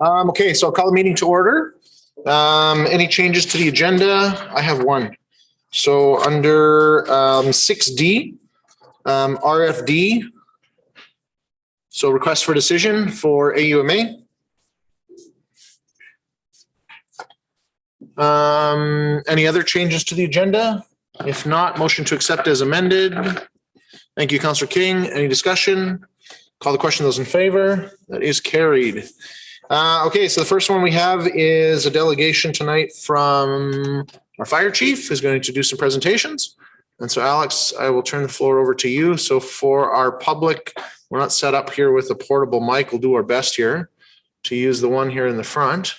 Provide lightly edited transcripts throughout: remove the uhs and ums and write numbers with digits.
Okay, so I'll call the meeting to order. Any changes to the agenda? I have one. So under 6D, RFD, so request for decision for AUMA. Any other changes to the agenda? If not, motion to accept as amended. Thank you, Councillor King. Any discussion? Call the question. Those in favor? That is carried. Okay, so the first one we have is a delegation tonight from our fire chief, who's going to do some presentations. And so, Alex, I will turn the floor over to you. So for our public, we're not set up here with a portable mic. We'll do our best here to use the one here in the front.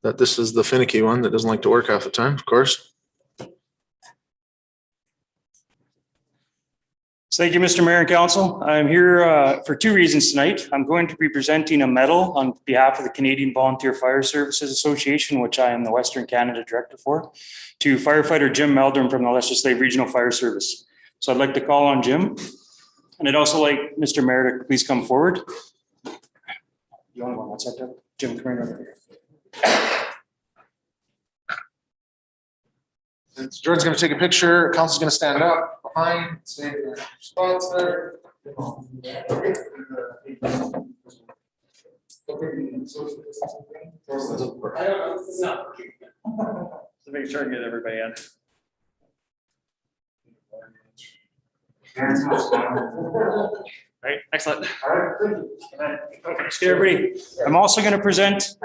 That this is the finicky one that doesn't like to work half the time, of course. Thank you, Mr. Mayor and Council. I'm here for two reasons tonight. I'm going to be presenting a medal on behalf of the Canadian Volunteer Fire Services Association, which I am the Western Canada Director for, to firefighter Jim Meldrum from the Lesser Slave Regional Fire Service. So I'd like to call on Jim. And I'd also like Mr. Mayor to please come forward. You want one? What's that, Doug? Jim, come right over here. Jordan's going to take a picture. Council's going to stand up behind, save their spots there. So make sure to get everybody in. Right, excellent. Okay, everybody. I'm also going to present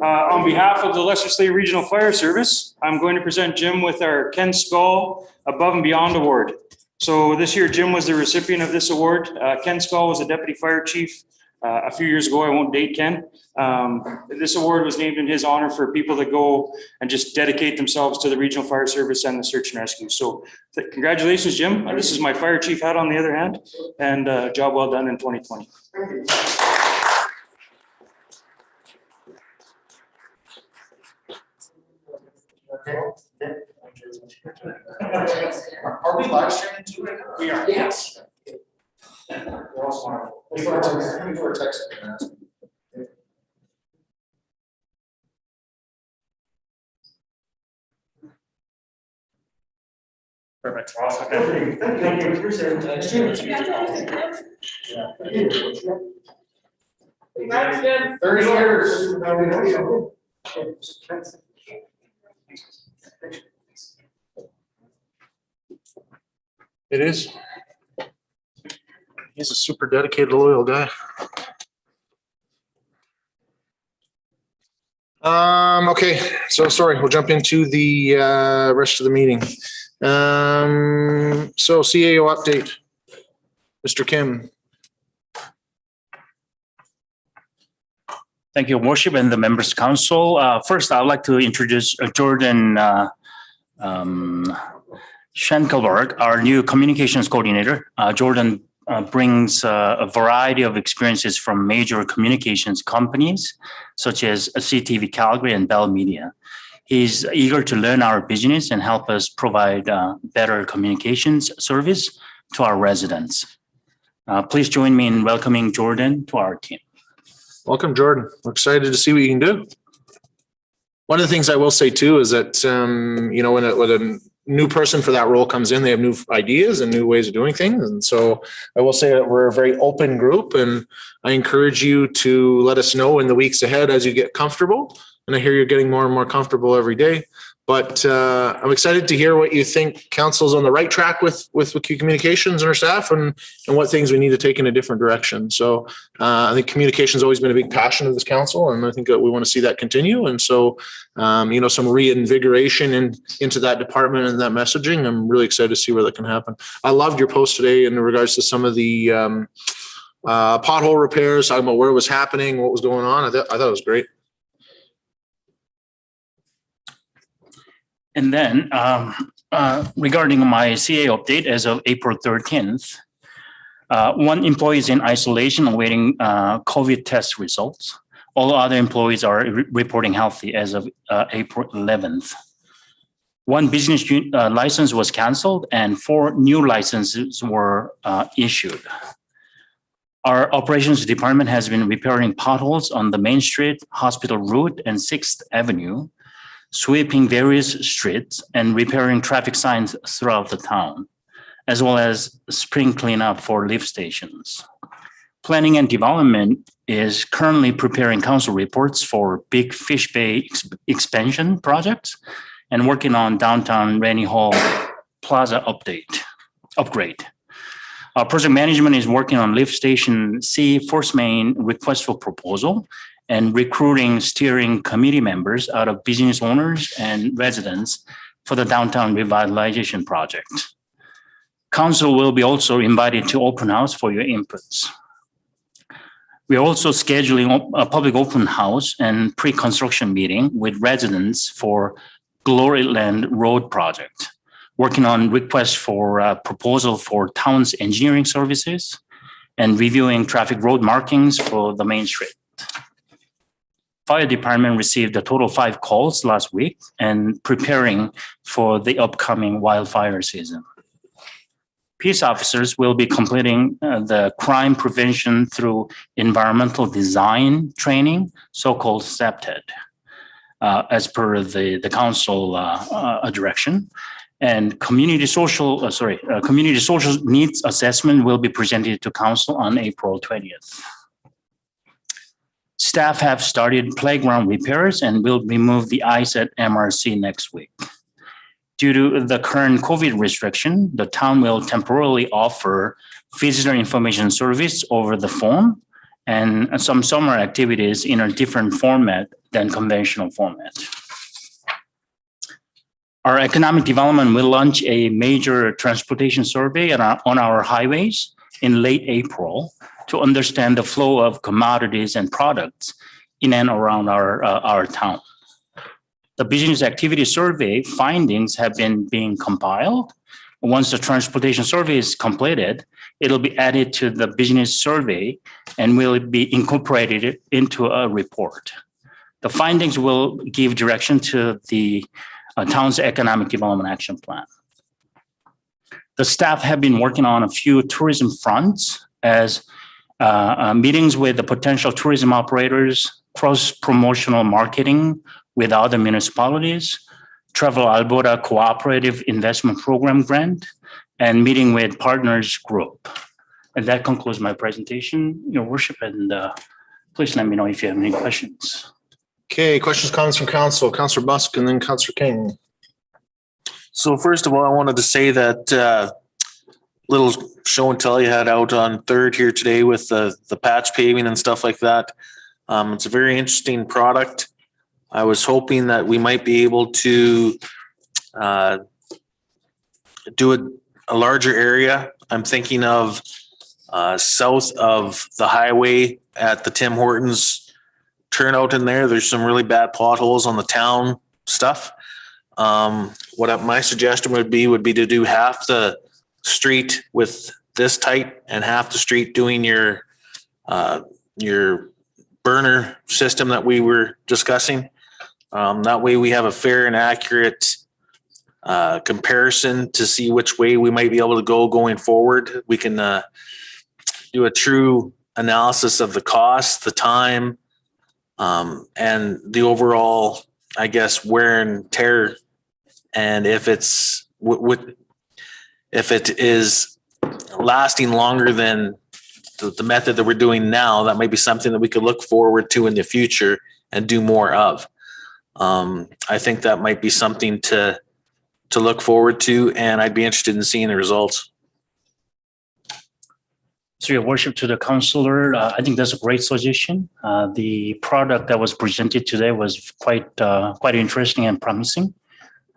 on behalf of the Lesser Slave Regional Fire Service. I'm going to present Jim with our Ken Skull Above and Beyond Award. So this year, Jim was the recipient of this award. Ken Skull was a deputy fire chief a few years ago. I won't date Ken. This award was named in his honor for people that go and just dedicate themselves to the regional fire service and the search and rescue. So congratulations, Jim. This is my fire chief hat on the other hand, and job well done in 2020. Are we live streaming too right now? We are. Yes. Perfect. Awesome. Thank you. Congrats, 30 years. It is. He's a super dedicated, loyal guy. Okay, so sorry, we'll jump into the rest of the meeting. So CAO update, Mr. Kim. Thank you, Worship and the members council. First, I'd like to introduce Jordan Schenkelberg, our new communications coordinator. Jordan brings a variety of experiences from major communications companies, such as CTV Calgary and Bell Media. He's eager to learn our business and help us provide better communications service to our residents. Please join me in welcoming Jordan to our team. Welcome, Jordan. We're excited to see what you can do. One of the things I will say too is that, when a new person for that role comes in, they have new ideas and new ways of doing things. And so I will say that we're a very open group, and I encourage you to let us know in the weeks ahead as you get comfortable. And I hear you're getting more and more comfortable every day. But I'm excited to hear what you think council's on the right track with communications and our staff, and what things we need to take in a different direction. So I think communication has always been a big passion of this council, and I think that we want to see that continue. And so, some reinvigoration into that department and that messaging. I'm really excited to see where that can happen. I loved your post today in regards to some of the pothole repairs, talking about where it was happening, what was going on. I thought it was great. And then regarding my CA update as of April 13th, one employee is in isolation awaiting COVID test results. All other employees are reporting healthy as of April 11th. One business license was canceled and 4 new licenses were issued. Our operations department has been repairing potholes on the Main Street, Hospital Route, and 6th Avenue, sweeping various streets and repairing traffic signs throughout the town, as well as spring cleanup for lift stations. Planning and Development is currently preparing council reports for Big Fish Bay expansion projects and working on downtown Rainy Hall Plaza upgrade. Our project management is working on lift station C Force Main request for proposal and recruiting steering committee members out of business owners and residents for the downtown revitalization project. Council will be also invited to open house for your inputs. We are also scheduling a public open house and pre-construction meeting with residents for Gloryland Road project, working on requests for proposal for town's engineering services and reviewing traffic road markings for the Main Street. Fire department received a total of 5 calls last week and preparing for the upcoming wildfire season. Peace officers will be completing the crime prevention through environmental design training, so-called SAPTED, as per the council direction. And community social needs assessment will be presented to council on April 20th. Staff have started playground repairs and will remove the ice at MRC next week. Due to the current COVID restriction, the town will temporarily offer visitor information service over the phone and some summer activities in a different format than conventional format. Our economic development will launch a major transportation survey on our highways in late April to understand the flow of commodities and products in and around our town. The business activity survey findings have been being compiled. Once the transportation survey is completed, it'll be added to the business survey and will be incorporated into a report. The findings will give direction to the town's economic development action plan. The staff have been working on a few tourism fronts as meetings with the potential tourism operators, cross-promotional marketing with other municipalities, Travel Alberta Cooperative Investment Program grant, and meeting with partners group. And that concludes my presentation, Your Worship, and please let me know if you have any questions. Okay, questions, comments from council. Councillor Busk and then Councillor King. So first of all, I wanted to say that little show and tell you had out on 3rd here today with the patch paving and stuff like that. It's a very interesting product. I was hoping that we might be able to do a larger area. I'm thinking of south of the highway at the Tim Hortons turnout in there. There's some really bad potholes on the town stuff. What my suggestion would be to do half the street with this tight and half the street doing your burner system that we were discussing. That way we have a fair and accurate comparison to see which way we might be able to go going forward. We can do a true analysis of the cost, the time, and the overall, I guess, wear and tear. And if it's if it is lasting longer than the method that we're doing now, that might be something that we could look forward to in the future and do more of. I think that might be something to look forward to, and I'd be interested in seeing the results. So Your Worship, to the councillor, I think that's a great suggestion. The product that was presented today was quite interesting and promising.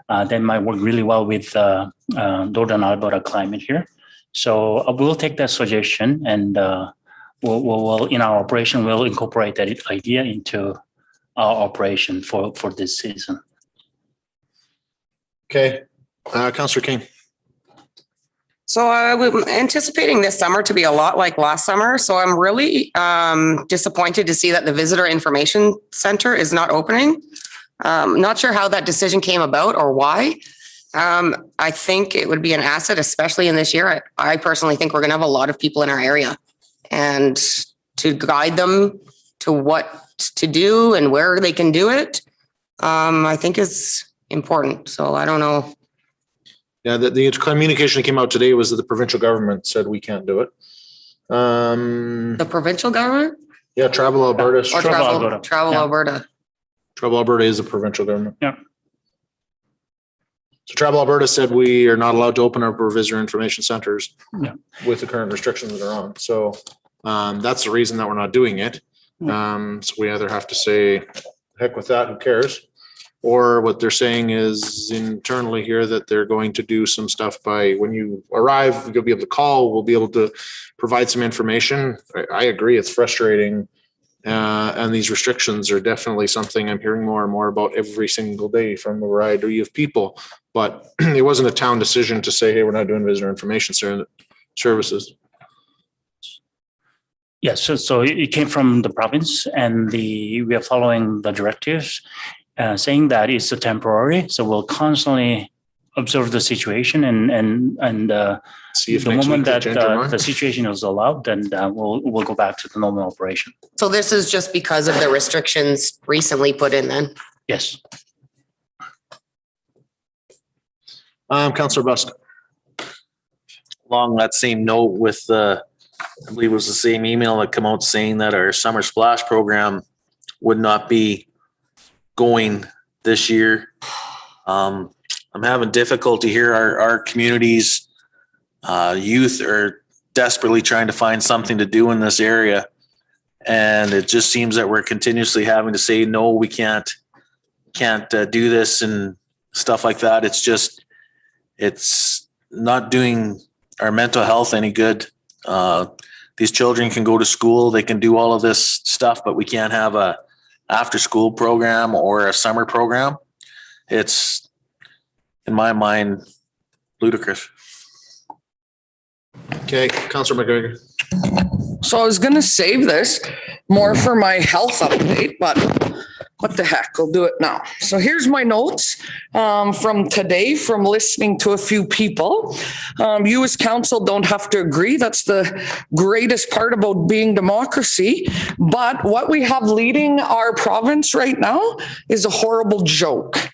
That might work really well with Northern Alberta climate here. So we'll take that suggestion, and we'll in our operation, we'll incorporate that idea into our operation for this season. Okay, Councillor King. So I'm anticipating this summer to be a lot like last summer. So I'm really disappointed to see that the Visitor Information Center is not opening. Not sure how that decision came about or why. I think it would be an asset, especially in this year. I personally think we're going to have a lot of people in our area. and to guide them to what to do and where they can do it, I think is important. So I don't know. Yeah, the communication that came out today was that the provincial government said we can't do it. The provincial government Yeah, Travel Alberta. or Travel Alberta. Travel Yeah. Alberta. Travel Alberta is the provincial government. Yeah. So Travel Alberta said we are not allowed to open up our visitor information centers Yeah. with the current restrictions that are on. So that's the reason that we're not doing it. So we either have to say, heck with that, who cares? Or what they're saying is internally here that they're going to do some stuff by when you arrive, you'll be able to call, we'll be able to provide some information. I agree, it's frustrating. And these restrictions are definitely something I'm hearing more and more about every single day from a variety of people. But it wasn't a town decision to say, hey, we're not doing visitor information services. Yes, so it came from the province, and we are following the directives, saying that it's a temporary. So we'll constantly observe the situation, and See if the next moment week they that change their mind. the situation is allowed, then we'll go back to the normal operation. So this is just because of the restrictions recently put in then? Yes. Councillor Busk. Along that same note with I believe it was the same email that came out saying that our summer splash program would not be going this year. I'm having difficulty here. Our community's youth are desperately trying to find something to do in this area. And it just seems that we're continuously having to say, no, we can't do this and stuff like that. It's not doing our mental health any good. These children can go to school, they can do all of this stuff, but we can't have a after school program or a summer program. It's, in my mind, ludicrous. Okay, Councillor McGregor. So I was gonna save this more for my health update, but what the heck, I'll do it now. So here's my notes from today from listening to a few people. You as council don't have to agree. That's the greatest part about being democracy. But what we have leading our province right now is a horrible joke.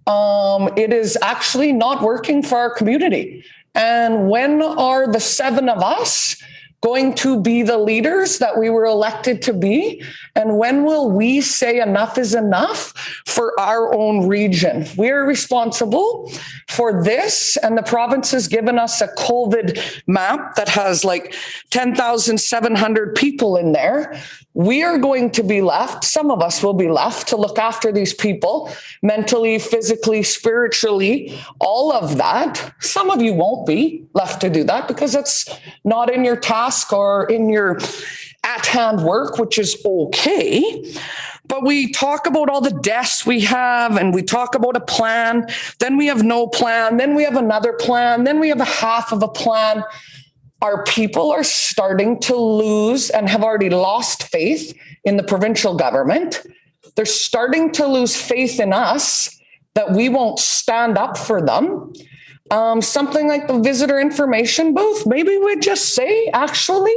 It is actually not working for our community. And when are the seven of us going to be the leaders that we were elected to be? And when will we say enough is enough for our own region? We're responsible for this, and the province has given us a COVID map that has like 10,700 people in there. We are going to be left, some of us will be left to look after these people mentally, physically, spiritually, all of that. Some of you won't be left to do that because it's not in your task or in your at-hand work, which is okay. But we talk about all the deaths we have, and we talk about a plan, then we have no plan, then we have another plan, then we have a half of a plan. Our people are starting to lose and have already lost faith in the provincial government. They're starting to lose faith in us that we won't stand up for them. Something like the visitor information booth, maybe we just say, actually,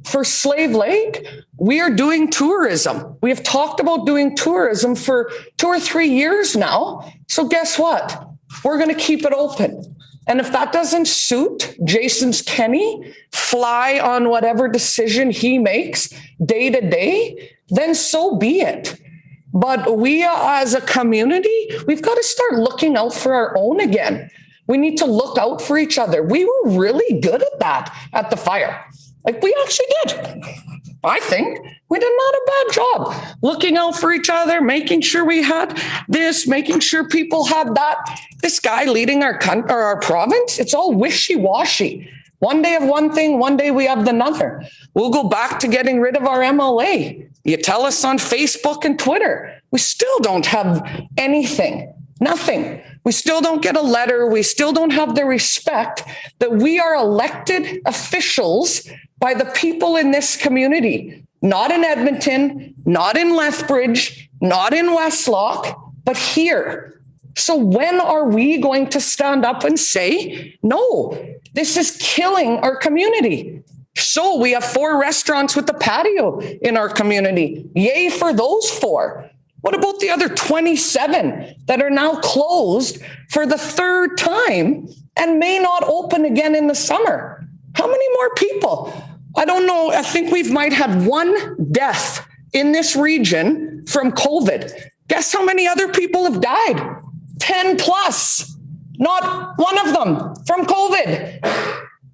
for Slave Lake, we are doing tourism. We have talked about doing tourism for 2 or 3 years now. So guess what? We're going to keep it open. And if that doesn't suit Jason's Kenny, fly on whatever decision he makes day to day, then so be it. But we as a community, we've got to start looking out for our own again. We need to look out for each other. We were really good at that at the fire. Like we actually did. I think we did not a bad job looking out for each other, making sure we had this, making sure people had that. This guy leading our country or our province, it's all wishy-washy. One day of one thing, one day we have another. We'll go back to getting rid of our MLA. You tell us on Facebook and Twitter. We still don't have anything, nothing. We still don't get a letter. We still don't have the respect that we are elected officials by the people in this community, not in Edmonton, not in Lethbridge, not in Westlock, but here. So when are we going to stand up and say, no, this is killing our community? So we have 4 restaurants with a patio in our community. Yay for those 4. What about the other 27 that are now closed for the 3rd time and may not open again in the summer? How many more people? I don't know. I think we might have 1 death in this region from COVID. Guess how many other people have died? 10 plus. Not one of them from COVID.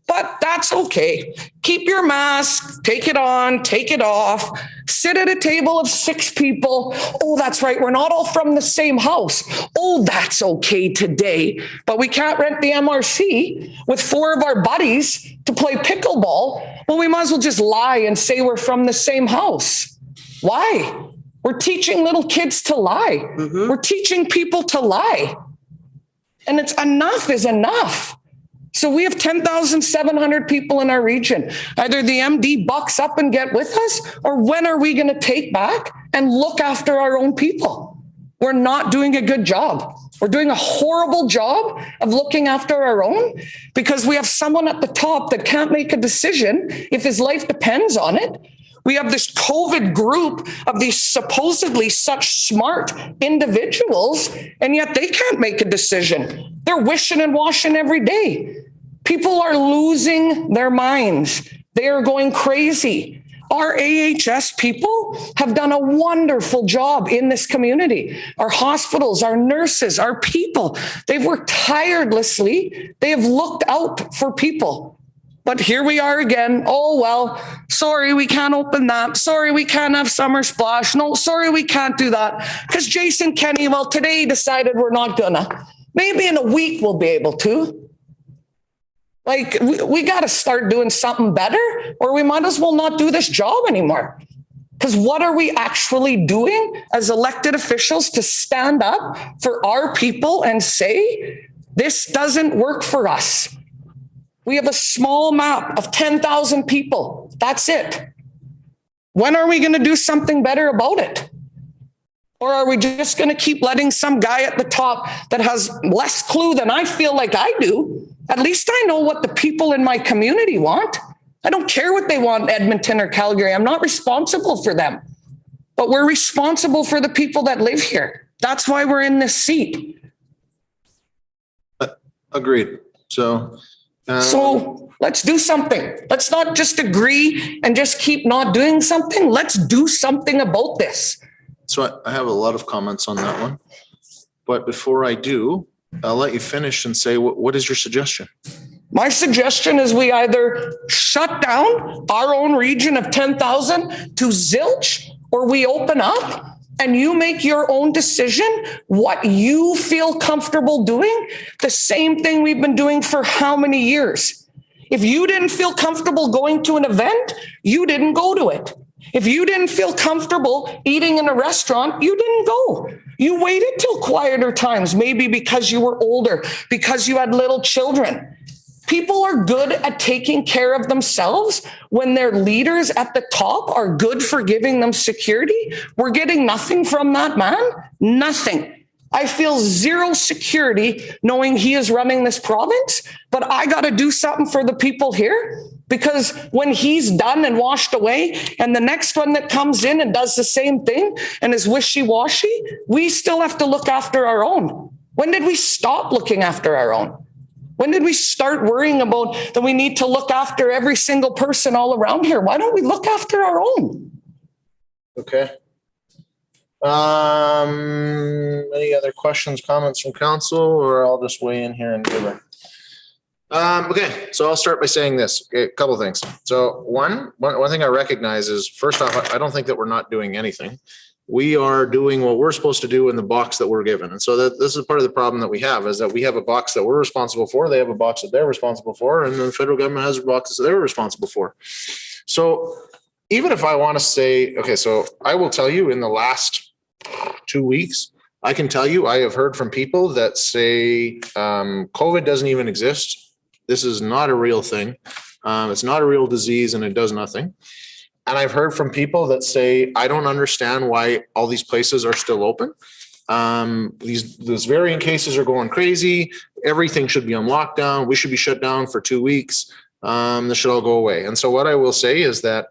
But that's okay. Keep your mask, take it on, take it off, sit at a table of 6 people. Oh, that's right. We're not all from the same house. Oh, that's okay today. But we can't rent the MRC with 4 of our buddies to play pickleball. Well, we might as well just lie and say we're from the same house. Why? We're teaching little kids to lie. We're teaching people to lie. And it's enough is enough. So we have 10,700 people in our region. Either the MD bucks up and get with us, or when are we going to take back and look after our own people? We're not doing a good job. We're doing a horrible job of looking after our own because we have someone at the top that can't make a decision if his life depends on it. We have this COVID group of these supposedly such smart individuals, and yet they can't make a decision. They're wishing and washing every day. People are losing their minds. They are going crazy. Our AHS people have done a wonderful job in this community. Our hospitals, our nurses, our people, they've worked tirelessly. They have looked out for people. But here we are again. Oh, well, sorry, we can't open that. Sorry, we can't have Summer Splash. No, sorry, we can't do that. Because Jason Kenney, well, today decided we're not gonna. Maybe in a week we'll be able to. Like, we got to start doing something better, or we might as well not do this job anymore. Because what are we actually doing as elected officials to stand up for our people and say, this doesn't work for us? We have a small map of 10,000 people. That's it. When are we going to do something better about it? Or are we just going to keep letting some guy at the top that has less clue than I feel like I do? At least I know what the people in my community want. I don't care what they want in Edmonton or Calgary. I'm not responsible for them. But we're responsible for the people that live here. That's why we're in this seat. Agreed. So let's do something. Let's not just agree and just keep not doing something. Let's do something about this. So I have a lot of comments on that one. But before I do, I'll let you finish and say, what is your suggestion? My suggestion is we either shut down our own region of 10,000 to zilch, or we open up and you make your own decision, what you feel comfortable doing, the same thing we've been doing for how many years? If you didn't feel comfortable going to an event, you didn't go to it. If you didn't feel comfortable eating in a restaurant, you didn't go. You waited till quieter times, maybe because you were older, because you had little children. People are good at taking care of themselves when their leaders at the top are good for giving them security. We're getting nothing from that man. Nothing. I feel zero security knowing he is running this province, but I got to do something for the people here, because when he's done and washed away and the next one that comes in and does the same thing and is wishy-washy, we still have to look after our own. When did we stop looking after our own? When did we start worrying about that we need to look after every single person all around here? Why don't we look after our own? Okay. Any other questions, comments from council, or I'll just weigh in here and give it. Okay, so I'll start by saying this, a couple of things. So one thing I recognize is, first off, I don't think that we're not doing anything. We are doing what we're supposed to do in the box that we're given. And so this is part of the problem that we have, is that we have a box that we're responsible for. They have a box that they're responsible for, and the federal government has boxes that they're responsible for. So even if I want to say, okay, so I will tell you in the last 2 weeks, I can tell you, I have heard from people that say COVID doesn't even exist. This is not a real thing. It's not a real disease and it does nothing. And I've heard from people that say, I don't understand why all these places are still open. These variant cases are going crazy. Everything should be on lockdown. We should be shut down for 2 weeks. this should all go away. And so what I will say is that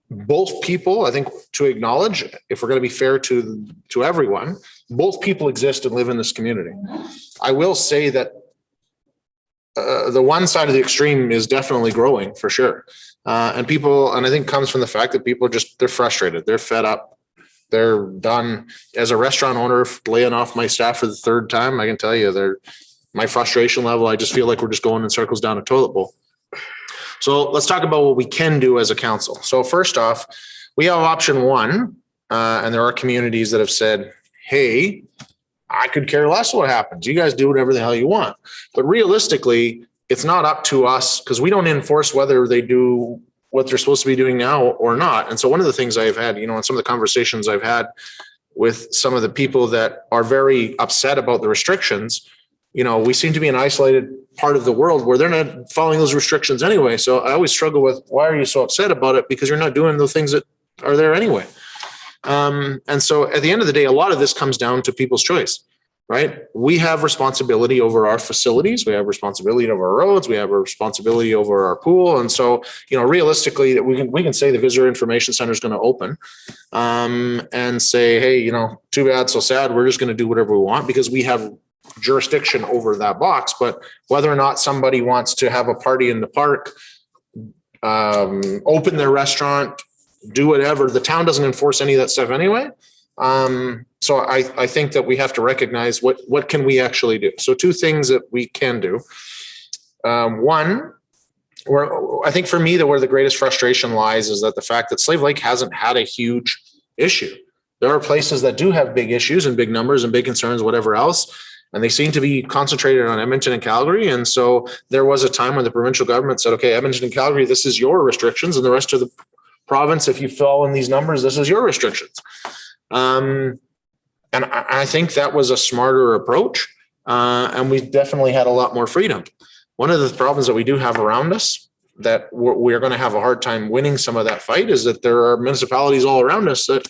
both people, I think, to acknowledge, if we're going to be fair to everyone, both people exist and live in this community. I will say that the one side of the extreme is definitely growing for sure. And I think comes from the fact that people are they're frustrated. They're fed up. They're done. As a restaurant owner, laying off my staff for the third time, I can tell you my frustration level, I just feel like we're just going in circles down a toilet bowl. So let's talk about what we can do as a council. So first off, we have option one, and there are communities that have said, hey, I could care less what happens. You guys do whatever the hell you want. But realistically, it's not up to us because we don't enforce whether they do what they're supposed to be doing now or not. And so one of the things I've had, in some of the conversations I've had with some of the people that are very upset about the restrictions, we seem to be an isolated part of the world where they're not following those restrictions anyway. So I always struggle with, why are you so upset about it? Because you're not doing the things that are there anyway. And so at the end of the day, a lot of this comes down to people's choice, right? We have responsibility over our facilities. We have responsibility over our roads. We have a responsibility over our pool. And so, realistically, that we can say the visitor information center is going to open, and say, hey, too bad, so sad. We're just going to do whatever we want because we have jurisdiction over that box. But whether or not somebody wants to have a party in the park, open their restaurant, do whatever, the town doesn't enforce any of that stuff anyway. So I think that we have to recognize what can we actually do. So two things that we can do. One, I think for me, where the greatest frustration lies is that the fact that Slave Lake hasn't had a huge issue. There are places that do have big issues and big numbers and big concerns, whatever else. And they seem to be concentrated on Edmonton and Calgary. And so there was a time when the provincial government said, okay, Edmonton and Calgary, this is your restrictions. And the rest of the province, if you fall in these numbers, this is your restrictions. And I think that was a smarter approach. And we definitely had a lot more freedom. One of the problems that we do have around us that we're going to have a hard time winning some of that fight is that there are municipalities all around us that,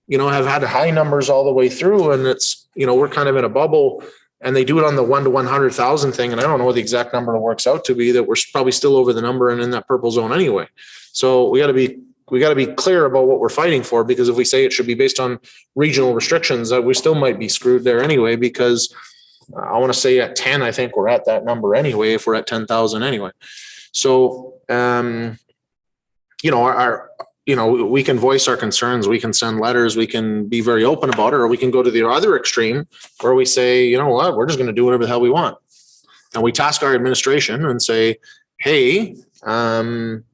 have had high numbers all the way through. And it's, we're kind of in a bubble. And they do it on the 1 to 100,000 thing. And I don't know what the exact number works out to be, that we're probably still over the number and in that purple zone anyway. So we got to be clear about what we're fighting for, because if we say it should be based on regional restrictions, we still might be screwed there anyway, because I want to say at 10, I think we're at that number anyway, if we're at 10,000 anyway. So, we can voice our concerns, we can send letters, we can be very open about it, or we can go to the other extreme where we say, you know what, we're just going to do whatever the hell we want. And we task our administration and say, hey,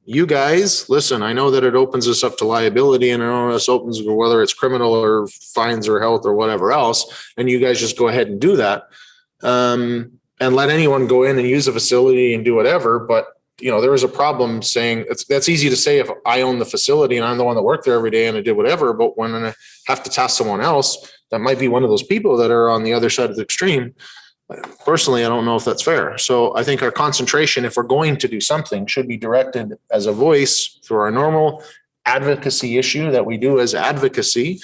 you guys, listen, I know that it opens us up to liability, and I know this opens whether it's criminal or fines or health or whatever else. And you guys just go ahead and do that. And let anyone go in and use the facility and do whatever. But there is a problem saying that's easy to say if I own the facility and I'm the one that worked there every day and I did whatever. But when I have to task someone else, that might be one of those people that are on the other side of the extreme. Personally, I don't know if that's fair. So I think our concentration, if we're going to do something, should be directed as a voice through our normal advocacy issue that we do as advocacy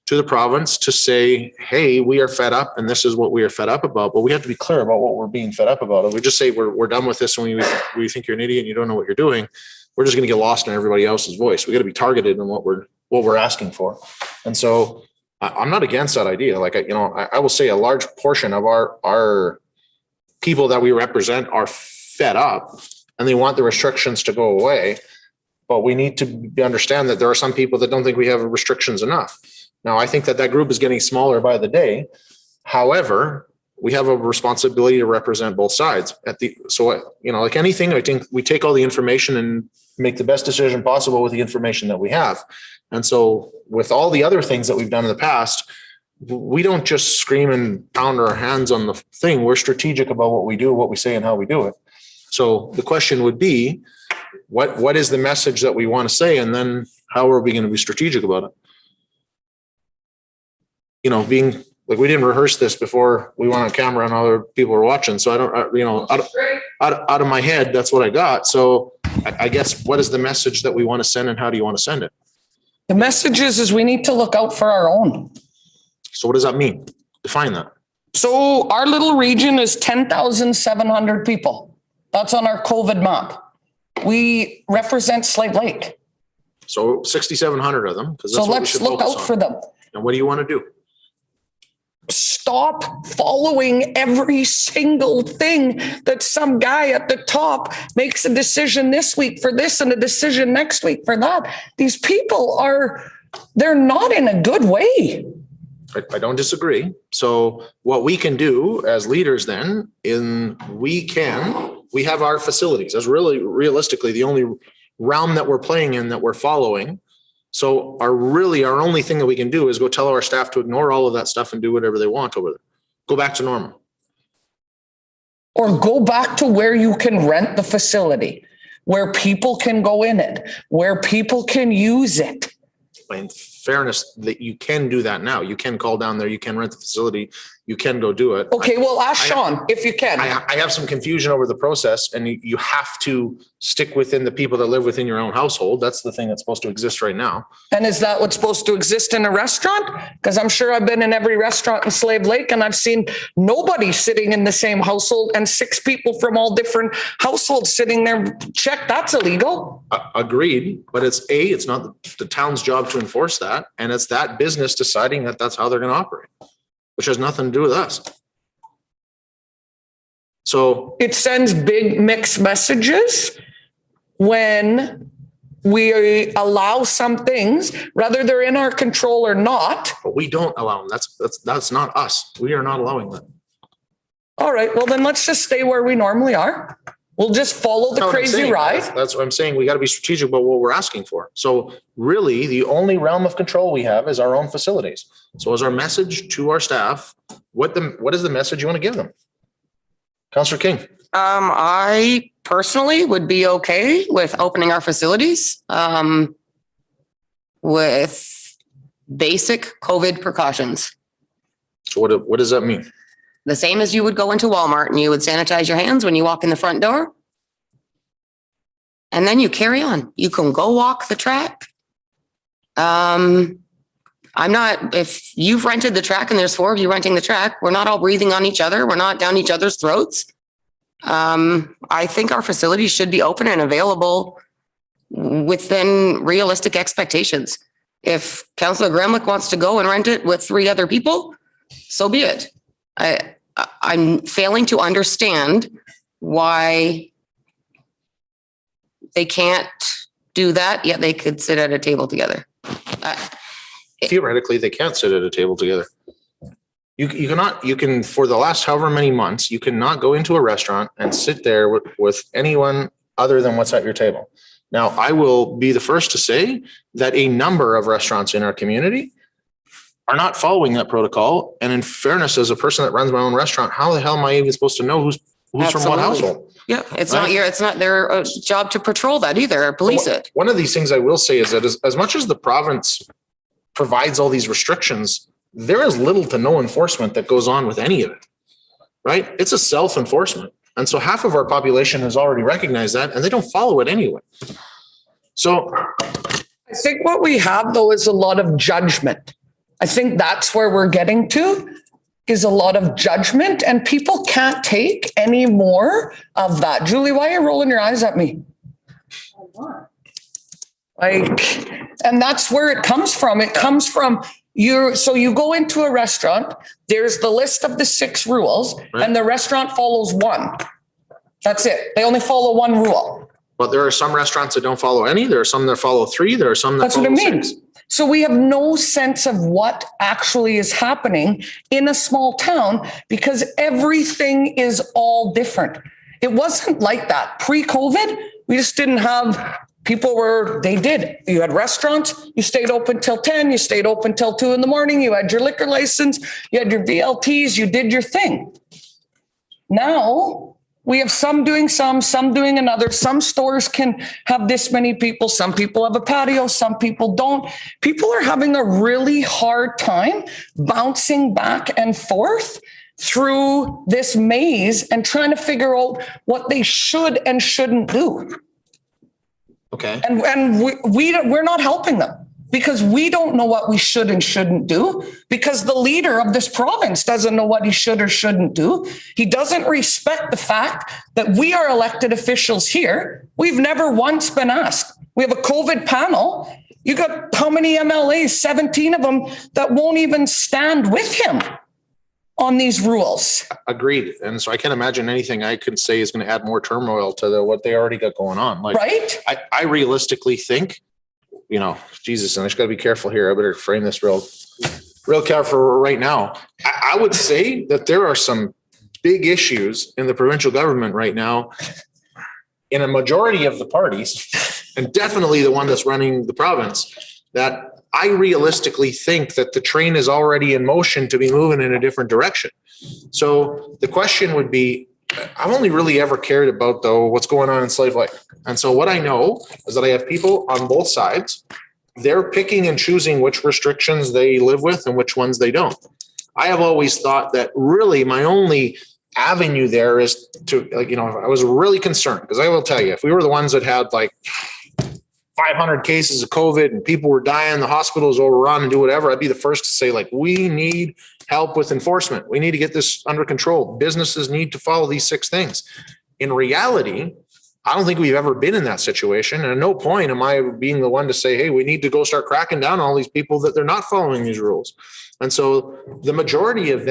to the province to say, hey, we are fed up and this is what we are fed up about. But we have to be clear about what we're being fed up about. If we just say we're done with this and we think you're an idiot and you don't know what you're doing, we're just going to get lost in everybody else's voice. We got to be targeted in what we're asking for. And so I'm not against that idea. Like, I will say a large portion of our people that we represent are fed up and they want the restrictions to go away. But we need to understand that there are some people that don't think we have restrictions enough. Now, I think that group is getting smaller by the day. However, we have a responsibility to represent both sides. Like anything, I think we take all the information and make the best decision possible with the information that we have. And so with all the other things that we've done in the past, we don't just scream and pound our hands on the thing. We're strategic about what we do, what we say, and how we do it. So the question would be, what is the message that we want to say? And then how are we going to be strategic about it? Being like, we didn't rehearse this before we went on camera and other people were watching. So I don't, out of my head, that's what I got. So I guess, what is the message that we want to send and how do you want to send it? The message is we need to look out for our own. So what does that mean? Define that. So our little region is 10,700 people. That's on our COVID map. We represent Slave Lake. So 6,700 of them, because So that's what we let's should look focus out on. for them. And what do you want to do? Stop following every single thing that some guy at the top makes a decision this week for this and a decision next week for that. These people they're not in a good way. I don't disagree. So what we can do as leaders then, we have our facilities. That's really realistically the only realm that we're playing in, that we're following. So our only thing that we can do is go tell our staff to ignore all of that stuff and do whatever they want over there. Go back to normal. Or go back to where you can rent the facility, where people can go in it, where people can use it. In fairness, that you can do that now. You can call down there, you can rent the facility, you can go do it. Okay, well, ask Sean if you can. I have some confusion over the process, and you have to stick within the people that live within your own household. That's the thing that's supposed to exist right now. And is that what's supposed to exist in a restaurant? Because I'm sure I've been in every restaurant in Slave Lake and I've seen nobody sitting in the same household and 6 people from all different households sitting there. Check, that's illegal. Agreed, but it's not the town's job to enforce that, and it's that business deciding that that's how they're going to operate, which has nothing to do with us. So It sends big mixed messages when we allow some things, whether they're in our control or not. but we don't allow them. That's not us. We are not allowing them. All right, well then let's just stay where we normally are. We'll just follow the That's what I'm crazy saying. ride. That's what I'm saying. We got to be strategic about what we're asking for. So really, the only realm of control we have is our own facilities. So as our message to our staff, what is the message you want to give them? Councillor King. I personally would be okay with opening our facilities, with basic COVID precautions. So what does that mean? The same as you would go into Walmart and you would sanitize your hands when you walk in the front door. And then you carry on. You can go walk the track. If you've rented the track and there's 4 of you renting the track, we're not all breathing on each other. We're not down each other's throats. I think our facilities should be open and available within realistic expectations. If Councillor Gramlich wants to go and rent it with 3 other people, so be it. I'm failing to understand why they can't do that, yet they could sit at a table together. Theoretically, they can't sit at a table together. You can, for the last however many months, you cannot go into a restaurant and sit there with anyone other than what's at your table. Now, I will be the first to say that a number of restaurants in our community are not following that protocol. And in fairness, as a person that runs my own restaurant, how the hell am I even supposed to know who's from what Absolutely. household? Yeah, it's Right. not their job to patrol that either, or police it. One of these things I will say is that as much as the province provides all these restrictions, there is little to no enforcement that goes on with any of it, right? It's a self-enforcement. And so half of our population has already recognized that, and they don't follow it anyway. So I think what we have though is a lot of judgment. I think that's where we're getting to, is a lot of judgment, and people can't take any more of that. Julie, why are you rolling your eyes at me? And that's where it comes from. It comes from so you go into a restaurant, there's the list of the 6 rules, Right. and the restaurant follows 1. That's it. They only follow 1 rule. but there are some restaurants that don't follow any. There are some that follow 3. There are some that That's what follow I mean. 6. So we have no sense of what actually is happening in a small town because everything is all different. It wasn't like that pre-COVID. We just didn't have you had restaurants, you stayed open till 10, you stayed open till 2 a.m. You had your liquor license, you had your VLTs, you did your thing. Now we have some doing some doing another. Some stores can have this many people. Some people have a patio. Some people don't. People are having a really hard time bouncing back and forth through this maze and trying to figure out what they should and shouldn't do. Okay. And we're not helping them. because we don't know what we should and shouldn't do, because the leader of this province doesn't know what he should or shouldn't do. He doesn't respect the fact that we are elected officials here. We've never once been asked. We have a COVID panel. You got how many MLAs? 17 of them that won't even stand with him on these rules. Agreed. And so I can't imagine anything I could say is going to add more turmoil to what they already got going on. Like, Right? I realistically think, you know, Jesus, and I just gotta be careful here. I better frame this real careful right now. I would say that there are some big issues in the provincial government right now in a majority of the parties, and definitely the one that's running the province, that I realistically think that the train is already in motion to be moving in a different direction. So the question would be, I've only really ever cared about, though, what's going on in Slave Lake. And so what I know is that I have people on both sides. They're picking and choosing which restrictions they live with and which ones they don't. I have always thought that really my only avenue there is to, like, you know, I was really concerned, because I will tell you, if we were the ones that had like 500 cases of COVID and people were dying, the hospitals overrun and do whatever, I'd be the first to say, like, we need help with enforcement. We need to get this under control. Businesses need to follow these 6 things. In reality, I don't think we've ever been in that situation. And at no point am I being the one to say, hey, we need to go start cracking down on all these people that they're not following these rules. And so the majority of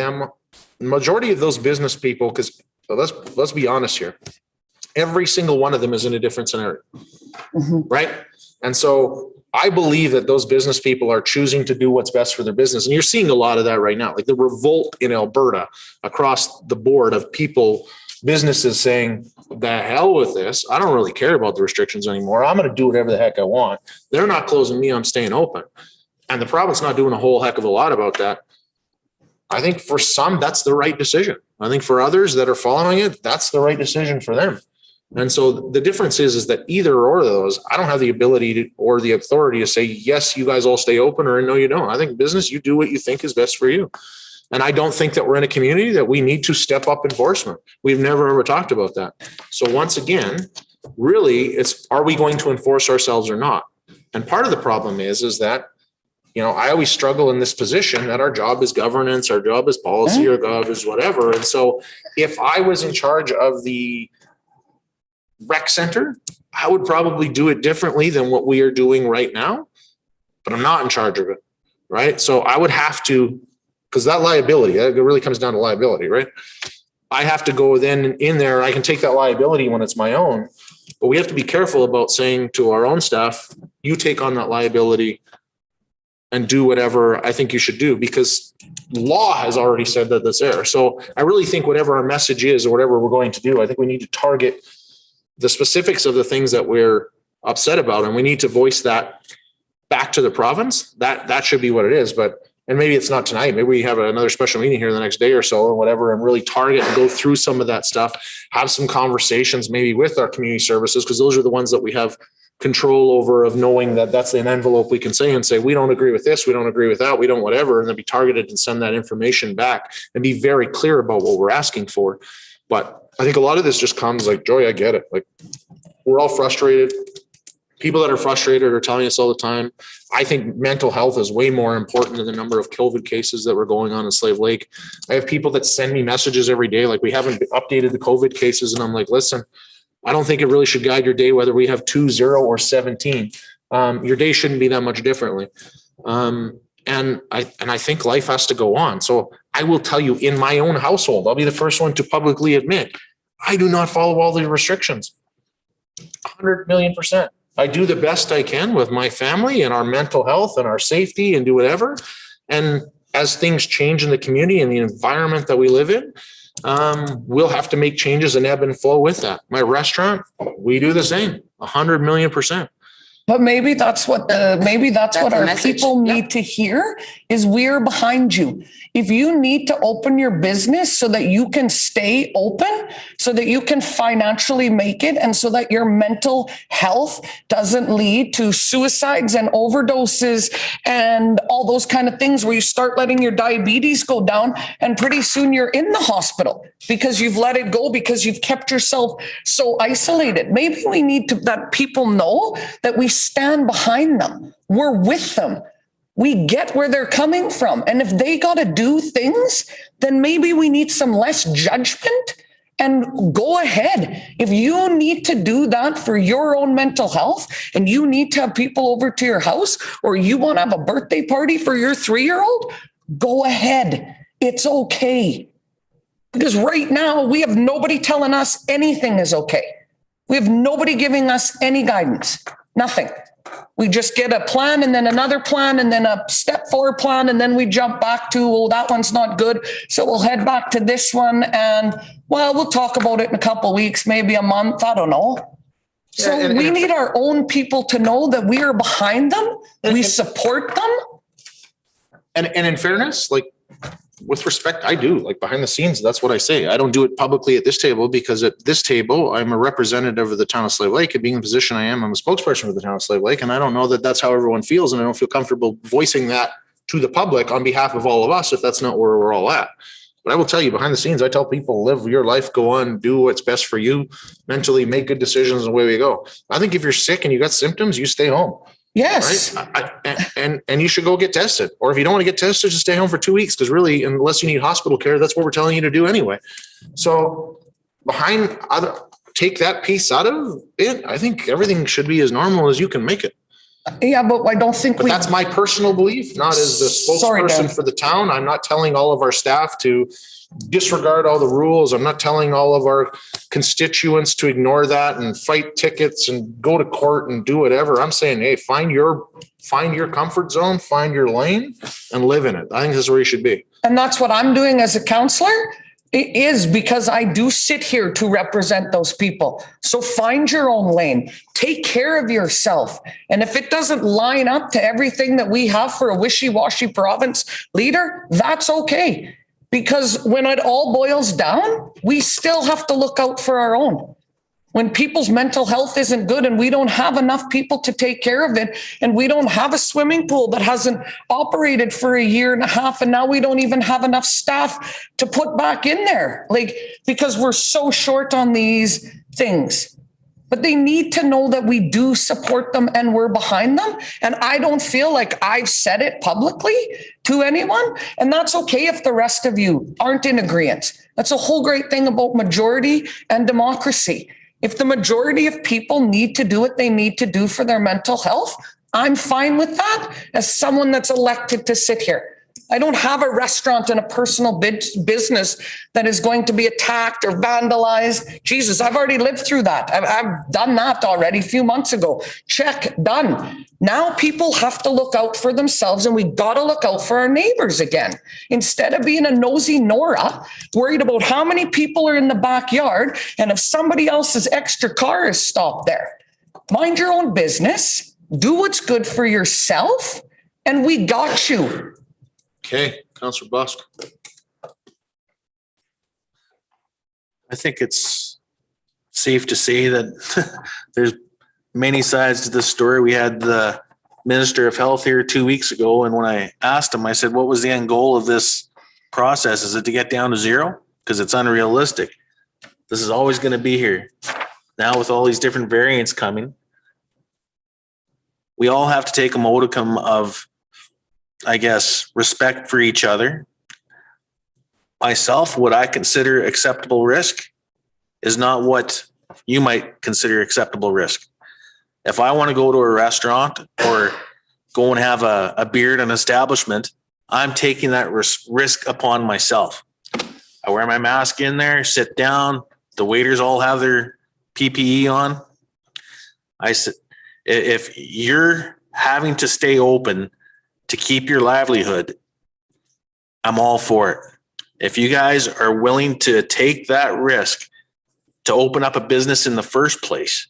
those business people, because let's be honest here, every single one of them is in a different scenario, right? And so I believe that those business people are choosing to do what's best for their business. And you're seeing a lot of that right now, like the revolt in Alberta across the board of people, businesses saying, the hell with this. I don't really care about the restrictions anymore. I'm going to do whatever the heck I want. They're not closing me. I'm staying open. And the province not doing a whole heck of a lot about that. I think for some, that's the right decision. I think for others that are following it, that's the right decision for them. And so the difference is that either or of those, I don't have the ability to, or the authority to say, yes, you guys all stay open, or no, you don't. I think business, you do what you think is best for you. And I don't think that we're in a community that we need to step up enforcement. We've never ever talked about that. So once again, really, it's, are we going to enforce ourselves or not? And part of the problem is that, you know, I always struggle in this position that our job is governance, our job is policy, our job is whatever. And so if I was in charge of the rec center, I would probably do it differently than what we are doing right now, but I'm not in charge of it, right? So I would have to, because that liability, it really comes down to liability, right? I have to go then in there. I can take that liability when it's my own, but we have to be careful about saying to our own staff, you take on that liability and do whatever I think you should do, because law has already said that that's there. So I really think whatever our message is or whatever we're going to do, I think we need to target the specifics of the things that we're upset about, and we need to voice that back to the province. That should be what it is. But, and maybe it's not tonight, maybe we have another special meeting here the next day or so or whatever, and really target and go through some of that stuff, have some conversations maybe with our community services, because those are the ones that we have control over, of knowing that that's an envelope we can say and say, we don't agree with this, we don't agree with that, we don't whatever, and then be targeted and send that information back and be very clear about what we're asking for. But I think a lot of this just comes like, Joy, I get it. Like, we're all frustrated. People that are frustrated are telling us all the time. I think mental health is way more important than the number of COVID cases that were going on in Slave Lake. I have people that send me messages every day, like, we haven't updated the COVID cases. And I'm like, listen, I don't think it really should guide your day, whether we have 2, 0, or 17. Your day shouldn't be that much differently. And I think life has to go on. So I will tell you, in my own household, I'll be the first one to publicly admit, I do not follow all the restrictions. 100,000,000%. I do the best I can with my family and our mental health and our safety and do whatever. And as things change in the community and the environment that we live in, we'll have to make changes and ebb and flow with that. My restaurant, we do the same, 100,000,000%. But maybe that's what That's what the our message. people Yeah. need to hear is we're behind you. If you need to open your business so that you can stay open, so that you can financially make it, and so that your mental health doesn't lead to suicides and overdoses and all those kind of things where you start letting your diabetes go down and pretty soon you're in the hospital because you've let it go, because you've kept yourself so isolated. Maybe we need to, that people know that we stand behind them. We're with them. We get where they're coming from. And if they got to do things, then maybe we need some less judgment and go ahead. If you need to do that for your own mental health and you need to have people over to your house or you want to have a birthday party for your 3-year-old, go ahead. It's okay. Because right now we have nobody telling us anything is okay. We have nobody giving us any guidance, nothing. We just get a plan and then another plan and then a step forward plan. And then we jump back to, well, that one's not good. So we'll head back to this one. And well, we'll talk about it in a couple of weeks, maybe a month. I don't know. So Yeah, and we need our own people to know that we are behind them. We support them. And in fairness, like with respect, I do, like behind the scenes, that's what I say. I don't do it publicly at this table because at this table, I'm a representative of the town of Slave Lake. And being in the position I am, I'm a spokesperson for the town of Slave Lake. And I don't know that that's how everyone feels. And I don't feel comfortable voicing that to the public on behalf of all of us if that's not where we're all at. But I will tell you, behind the scenes, I tell people, live your life, go on, do what's best for you, mentally make good decisions, and away we go. I think if you're sick and you got symptoms, you stay home. Yes. Right? And you should go get tested. Or if you don't want to get tested, just stay home for 2 weeks. Because really, unless you need hospital care, that's what we're telling you to do anyway. So take that piece out of it. I think everything should be as normal as you can make it. Yeah, but I don't think But that's my personal belief, not as the Sorry, spokesperson Dan. for the town. I'm not telling all of our staff to disregard all the rules. I'm not telling all of our constituents to ignore that and fight tickets and go to court and do whatever. I'm saying, hey, find your comfort zone, find your lane and live in it. I think that's where you should be. And that's what I'm doing as a counselor. It is because I do sit here to represent those people. So find your own lane, take care of yourself. And if it doesn't line up to everything that we have for a wishy-washy province leader, that's okay. Because when it all boils down, we still have to look out for our own. When people's mental health isn't good and we don't have enough people to take care of it, and we don't have a swimming pool that hasn't operated for 1.5 years, and now we don't even have enough staff to put back in there, like, because we're so short on these things. But they need to know that we do support them and we're behind them. And I don't feel like I've said it publicly to anyone. And that's okay if the rest of you aren't in agreement. That's a whole great thing about majority and democracy. If the majority of people need to do what they need to do for their mental health, I'm fine with that as someone that's elected to sit here. I don't have a restaurant and a personal business that is going to be attacked or vandalized. Jesus, I've already lived through that. I've done that already a few months ago. Check, done. Now people have to look out for themselves, and we got to look out for our neighbors again. Instead of being a nosy Nora, worried about how many people are in the backyard and if somebody else's extra car is stopped there. Mind your own business. Do what's good for yourself, and we got you. Okay, Councillor Busk. I think it's safe to say that there's many sides to this story. We had the Minister of Health here 2 weeks ago, and when I asked him, I said, what was the end goal of this process? Is it to get down to zero? Because it's unrealistic. This is always going to be here. Now with all these different variants coming, we all have to take a modicum of, I guess, respect for each other. Myself, what I consider acceptable risk is not what you might consider acceptable risk. If I want to go to a restaurant or go and have a beer at an establishment, I'm taking that risk upon myself. I wear my mask in there, sit down. The waiters all have their PPE on. I said, if you're having to stay open to keep your livelihood, I'm all for it. If you guys are willing to take that risk to open up a business in the first place,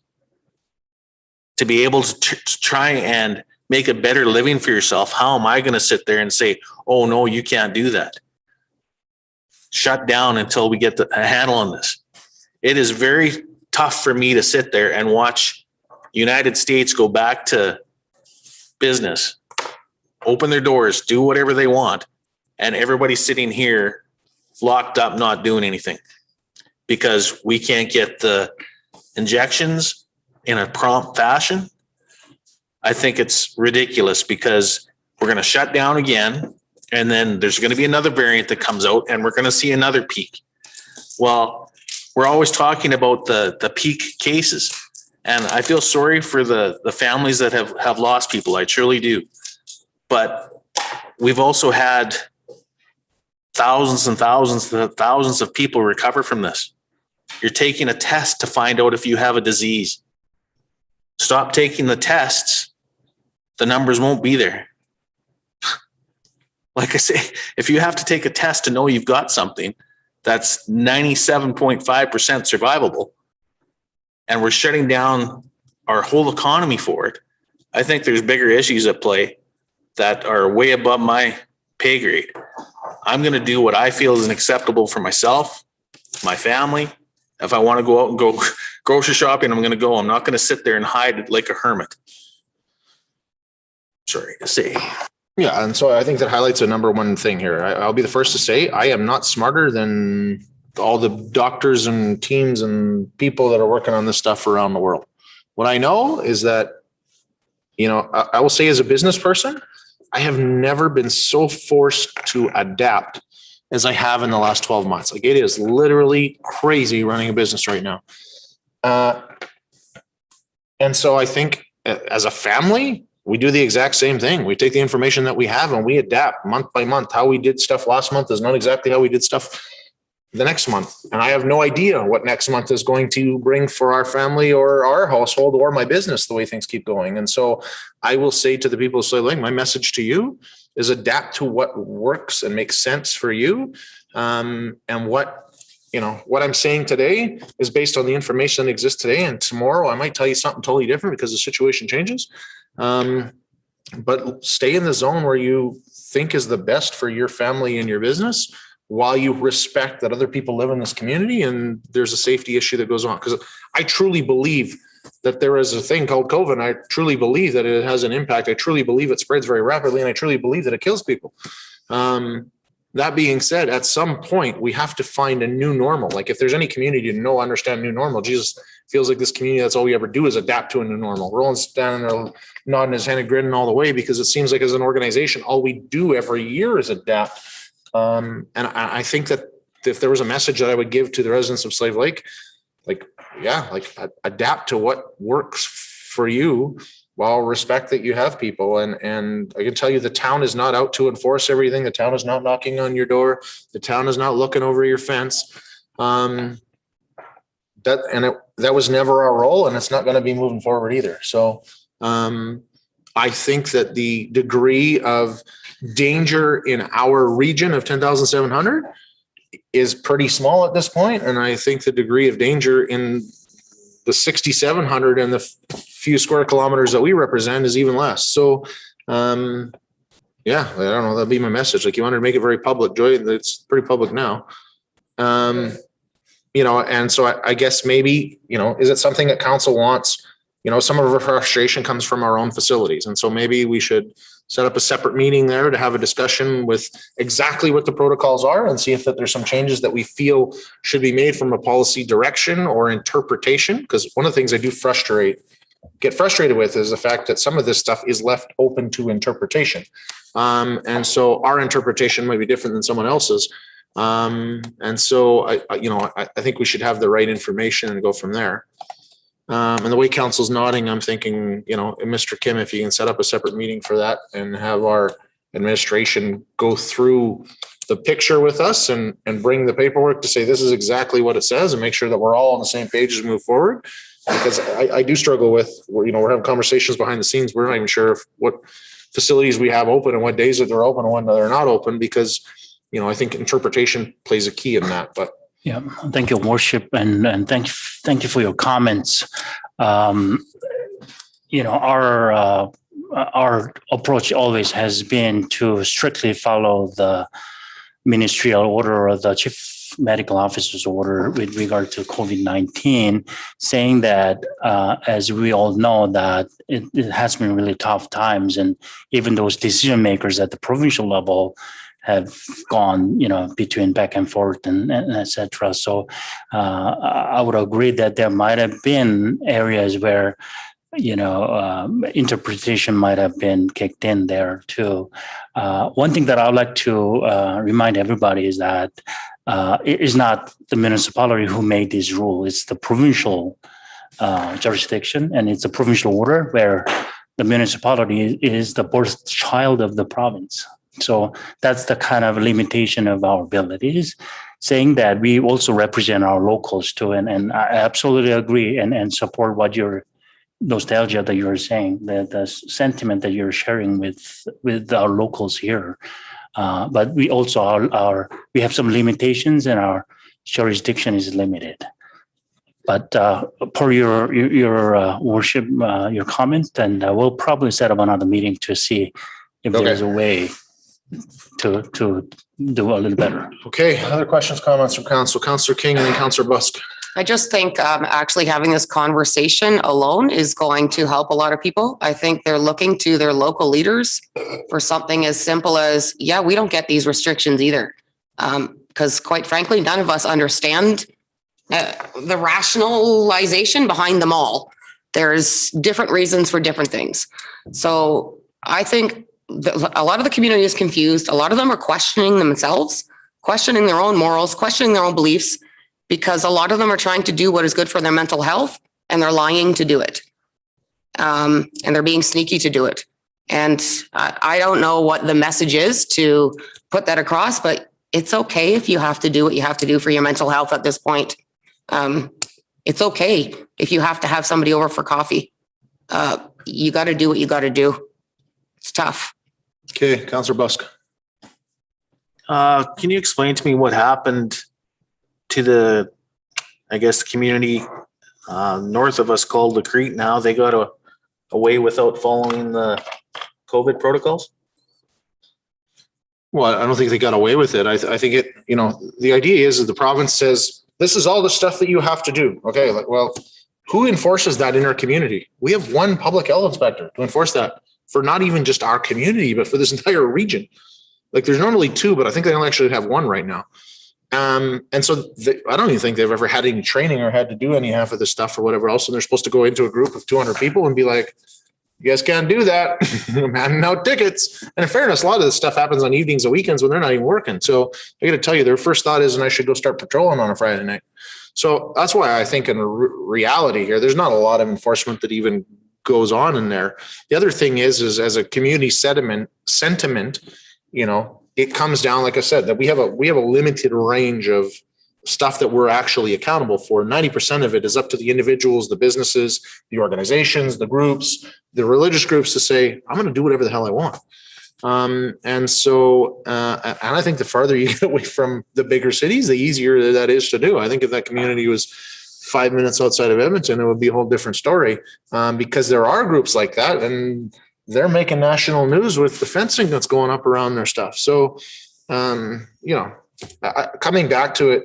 to be able to try and make a better living for yourself, how am I going to sit there and say, oh no, you can't do that? Shut down until we get a handle on this. It is very tough for me to sit there and watch United States go back to business, open their doors, do whatever they want, and everybody's sitting here locked up, not doing anything because we can't get the injections in a prompt fashion. I think it's ridiculous because we're going to shut down again. And then there's going to be another variant that comes out and we're going to see another peak. Well, we're always talking about the peak cases. And I feel sorry for the families that have lost people. I truly do. But we've also had thousands and thousands of people recover from this. You're taking a test to find out if you have a disease. Stop taking the tests. The numbers won't be there. Like I say, if you have to take a test to know you've got something that's 97.5% survivable, and we're shutting down our whole economy for it, I think there's bigger issues at play that are way above my pay grade. I'm going to do what I feel is acceptable for myself, my family. If I want to go out and go grocery shopping, I'm going to go. I'm not going to sit there and hide like a hermit. Sorry to say. Yeah, and so I think that highlights a number one thing here. I'll be the first to say I am not smarter than all the doctors and teams and people that are working on this stuff around the world. What I know is that, you know, I will say as a business person, I have never been so forced to adapt as I have in the last 12 months. Like, it is literally crazy running a business right now. And so I think as a family, we do the exact same thing. We take the information that we have and we adapt month by month. How we did stuff last month is not exactly how we did stuff the next month. And I have no idea what next month is going to bring for our family or our household or my business, the way things keep going. And so I will say to the people, so like, my message to you is adapt to what works and makes sense for you. And what I'm saying today is based on the information that exists today. And tomorrow I might tell you something totally different because the situation changes. But stay in the zone where you think is the best for your family and your business, while you respect that other people live in this community and there's a safety issue that goes on. Because I truly believe that there is a thing called COVID. I truly believe that it has an impact. I truly believe it spreads very rapidly, and I truly believe that it kills people. That being said, at some point we have to find a new normal. Like, if there's any community to understand new normal, Jesus feels like this community, that's all we ever do is adapt to a new normal. Roland's standing there nodding his head and grinning all the way, because it seems like as an organization, all we do every year is adapt. And I think that if there was a message that I would give to the residents of Slave Lake, adapt to what works for you, while respect that you have people. And I can tell you, the town is not out to enforce everything. The town is not knocking on your door. The town is not looking over your fence. That was never our role, and it's not going to be moving forward either. So I think that the degree of danger in our region of 10,700 is pretty small at this point. And I think the degree of danger in the 6,700 and the few square kilometers that we represent is even less. So, I don't know, that'd be my message. Like, you wanted to make it very public, Joy. It's pretty public now. And so I guess maybe, is it something that council wants? Some of our frustration comes from our own facilities. And so maybe we should set up a separate meeting there to have a discussion with exactly what the protocols are, and see if that there's some changes that we feel should be made from a policy direction or interpretation. Because one of the things I do get frustrated with is the fact that some of this stuff is left open to interpretation. And so our interpretation might be different than someone else's. And so I think we should have the right information and go from there. And the way council's nodding, I'm thinking, Mr. Kim, if you can set up a separate meeting for that and have our administration go through the picture with us and bring the paperwork to say this is exactly what it says, and make sure that we're all on the same page as we move forward. Because I do struggle with, we're having conversations behind the scenes. We're not even sure what facilities we have open and what days that they're open and when they're not open, because, I think interpretation plays a key in that. But yeah, thank you, Worship, and thank you for your comments. Our approach always has been to strictly follow the ministerial order or the chief medical officer's order with regard to COVID-19, saying that, as we all know, that it has been really tough times, and even those decision makers at the provincial level have gone, between back and forth and et cetera. So I would agree that there might have been areas where interpretation might have been kicked in there too. One thing that I would like to remind everybody is that it is not the municipality who made this rule. It's the provincial jurisdiction, and it's a provincial order where the municipality is the birth child of the province. So that's the kind of limitation of our abilities, saying that we also represent our locals too. And I absolutely agree and support what your nostalgia that you're saying, the sentiment that you're sharing with our locals here. But we also we have some limitations, and our jurisdiction is limited. But per your worship, your comment, and we'll probably set up another meeting to see if there's a way to do a little better. Okay, other questions, comments from council? Councillor King and then Councillor Busk. I just think actually having this conversation alone is going to help a lot of people. I think they're looking to their local leaders for something as simple as, yeah, we don't get these restrictions either. Because quite frankly, none of us understand the rationalization behind them all. There's different reasons for different things. So I think a lot of the community is confused. A lot of them are questioning themselves, questioning their own morals, questioning their own beliefs, because a lot of them are trying to do what is good for their mental health, and they're lying to do it. And they're being sneaky to do it. And I don't know what the message is to put that across, but it's okay if you have to do what you have to do for your mental health at this point. It's okay if you have to have somebody over for coffee. You got to do what you got to do. It's tough. Okay, Councillor Busk. Can you explain to me what happened to the community north of us called the Crete? Now they got away without following the COVID protocols? Well, I don't think they got away with it. I think the idea is that the province says, this is all the stuff that you have to do. Okay, well, who enforces that in our community? We have one public health inspector to enforce that for not even just our community, but for this entire region. Like there's normally two, but I think they only actually have one right now. And so I don't even think they've ever had any training or had to do any half of this stuff or whatever else. And they're supposed to go into a group of 200 people and be like, you guys can't do that. I'm handing out tickets. And in fairness, a lot of this stuff happens on evenings and weekends when they're not even working. So I got to tell you, their first thought is, and I should go start patrolling on a Friday night. So that's why I think in reality here, there's not a lot of enforcement that even goes on in there. The other thing is as a community sentiment, it comes down, like I said, that we have a limited range of stuff that we're actually accountable for. 90% of it is up to the individuals, the businesses, the organizations, the groups, the religious groups to say, I'm going to do whatever the hell I want. And I think the farther you get away from the bigger cities, the easier that is to do. I think if that community was 5 minutes outside of Edmonton, it would be a whole different story, because there are groups like that, and they're making national news with the fencing that's going up around their stuff. So, coming back to it,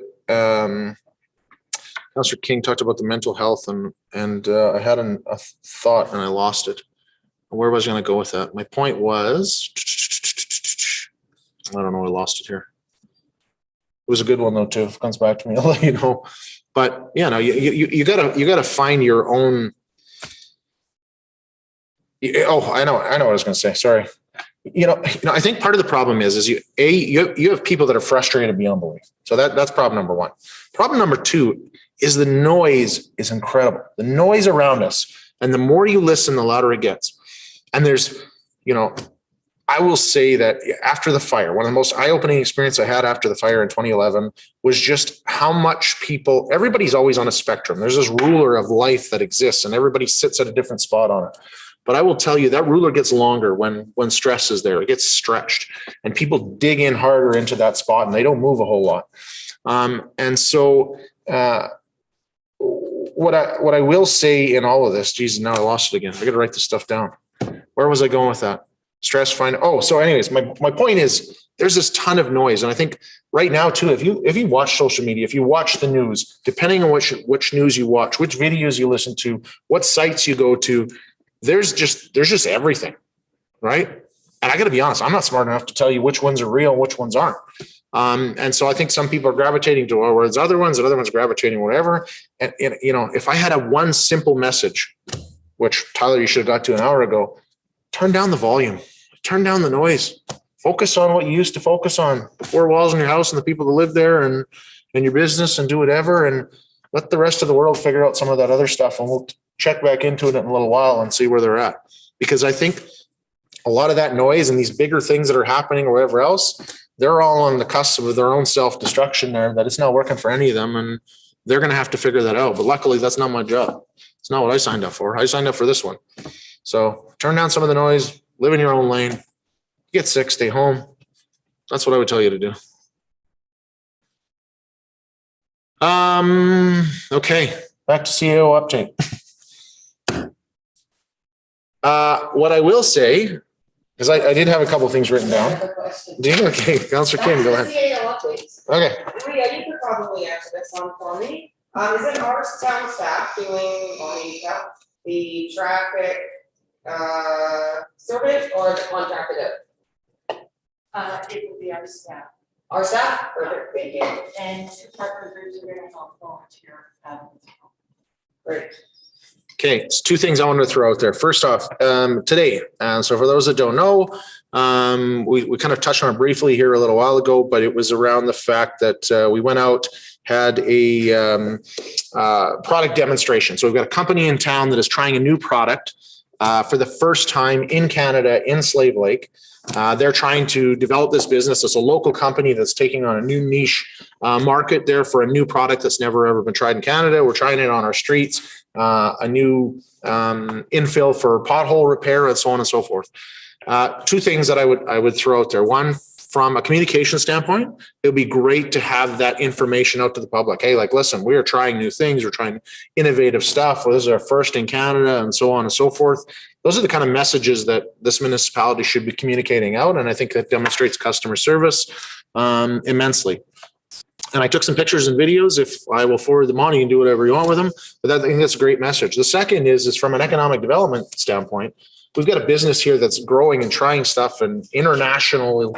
Councillor King talked about the mental health, and I had a thought and I lost it. Where was I going to go with that? My point was, I don't know. I lost it here. It was a good one though too. If it comes back to me, I'll let you know. But you gotta find your own. Oh, I know what I was going to say. Sorry. I think part of the problem is you have people that are frustrated beyond belief. So that's problem number one. Problem number two is the noise is incredible. The noise around us, and the more you listen, the louder it gets. And there's, I will say that after the fire, one of the most eye-opening experiences I had after the fire in 2011 was just how much everybody's always on a spectrum. There's this ruler of life that exists, and everybody sits at a different spot on it. But I will tell you that ruler gets longer when stress is there. It gets stretched, and people dig in harder into that spot, and they don't move a whole lot. And so what I will say in all of this, Jesus, now I lost it again. I got to write this stuff down. Where was I going with that? Stress, fine. Oh, so anyways, my point is there's this ton of noise. And I think right now too, if you watch social media, if you watch the news, depending on which news you watch, which videos you listen to, what sites you go to, there's just everything, right? And I got to be honest, I'm not smart enough to tell you which ones are real, which ones aren't. And so I think some people are gravitating towards other ones, and other ones gravitating whatever. And if I had one simple message which Tyler, you should have got to an hour ago. Turn down the volume, turn down the noise, focus on what you used to focus on, the four walls in your house and the people that live there and your business, and do whatever, and let the rest of the world figure out some of that other stuff. And we'll check back into it in a little while and see where they're at. Because I think a lot of that noise and these bigger things that are happening or whatever else, they're all on the cusp of their own self-destruction there, that it's not working for any of them. And they're going to have to figure that out. But luckily, that's not my job. It's not what I signed up for. I signed up for this one. So turn down some of the noise, live in your own lane, get sick, stay home. That's what I would tell you to do. Okay, back to CEO update. What I will say is I did have a couple of things written down. Do you? Okay, Councillor Kim, go ahead. Okay. Rita, you could probably answer this one for me. Is it our town staff doing the traffic survey, or is it contracted out? It will be our staff, Our staff? Perfect, thank you. and two partner groups are gonna help volunteer. Great. Okay, it's two things I wanted to throw out there. First off, today, so for those that don't know, we kind of touched on it briefly here a little while ago, but it was around the fact that we went out, had a product demonstration. So we've got a company in town that is trying a new product for the first time in Canada, in Slave Lake. They're trying to develop this business. It's a local company that's taking on a new niche market there for a new product that's never ever been tried in Canada. We're trying it on our streets, a new infill for pothole repair, and so on and so forth. Two things that I would throw out there. One, from a communication standpoint, it would be great to have that information out to the public. Hey, like, listen, we are trying new things. We're trying innovative stuff. Well, this is our first in Canada, and so on and so forth. Those are the kind of messages that this municipality should be communicating out. And I think that demonstrates customer service immensely. And I took some pictures and videos. If I will forward them on, you can do whatever you want with them. But I think that's a great message. The second is from an economic development standpoint, we've got a business here that's growing and trying stuff, and international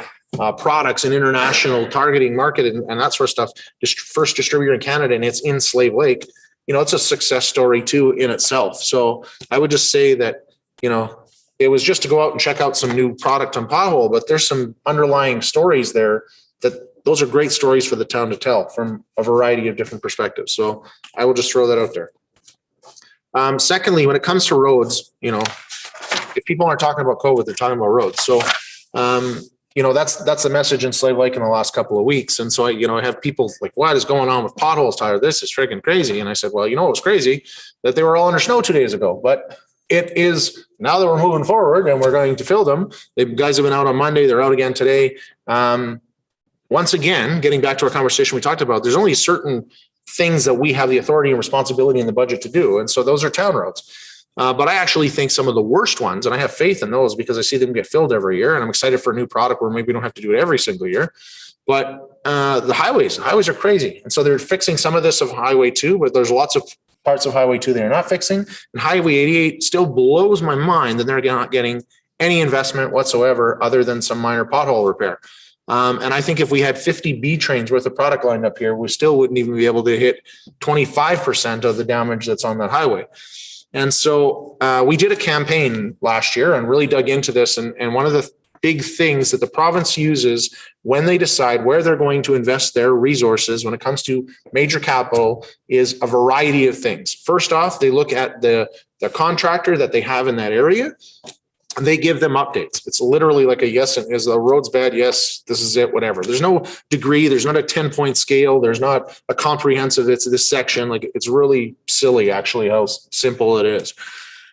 products and international targeting market and that sort of stuff. Just first distributor in Canada, and it's in Slave Lake. You know, it's a success story too in itself. So I would just say that, you know, it was just to go out and check out some new product on Pothole, but there's some underlying stories there that those are great stories for the town to tell from a variety of different perspectives. So I will just throw that out there. Secondly, when it comes to roads, you know, if people aren't talking about COVID, they're talking about roads. So, you know, that's the message in Slave Lake in the last couple of weeks. And so I have people like, what is going on with potholes, Tyler? This is freaking crazy. And I said, well, you know, it was crazy that they were all under snow 2 days ago, but it is now that we're moving forward and we're going to fill them. The guys have been out on Monday. They're out again today. Once again, getting back to our conversation we talked about, there's only certain things that we have the authority and responsibility in the budget to do. And so those are town roads. But I actually think some of the worst ones, and I have faith in those because I see them get filled every year, and I'm excited for a new product where maybe we don't have to do it every single year. But the highways are crazy. And so they're fixing some of this of Highway 2, but there's lots of parts of Highway 2 they're not fixing. And Highway 88 still blows my mind that they're not getting any investment whatsoever other than some minor pothole repair. And I think if we had 50 B trains worth of product lined up here, we still wouldn't even be able to hit 25% of the damage that's on that highway. And so we did a campaign last year and really dug into this. And one of the big things that the province uses when they decide where they're going to invest their resources when it comes to major capital is a variety of things. First off, they look at the contractor that they have in that area. And they give them updates. It's literally like a yes, is the road's bad? Yes, this is it, whatever. There's no degree. There's not a 10-point scale. There's not a comprehensive, it's this section. Like, it's really silly actually how simple it is.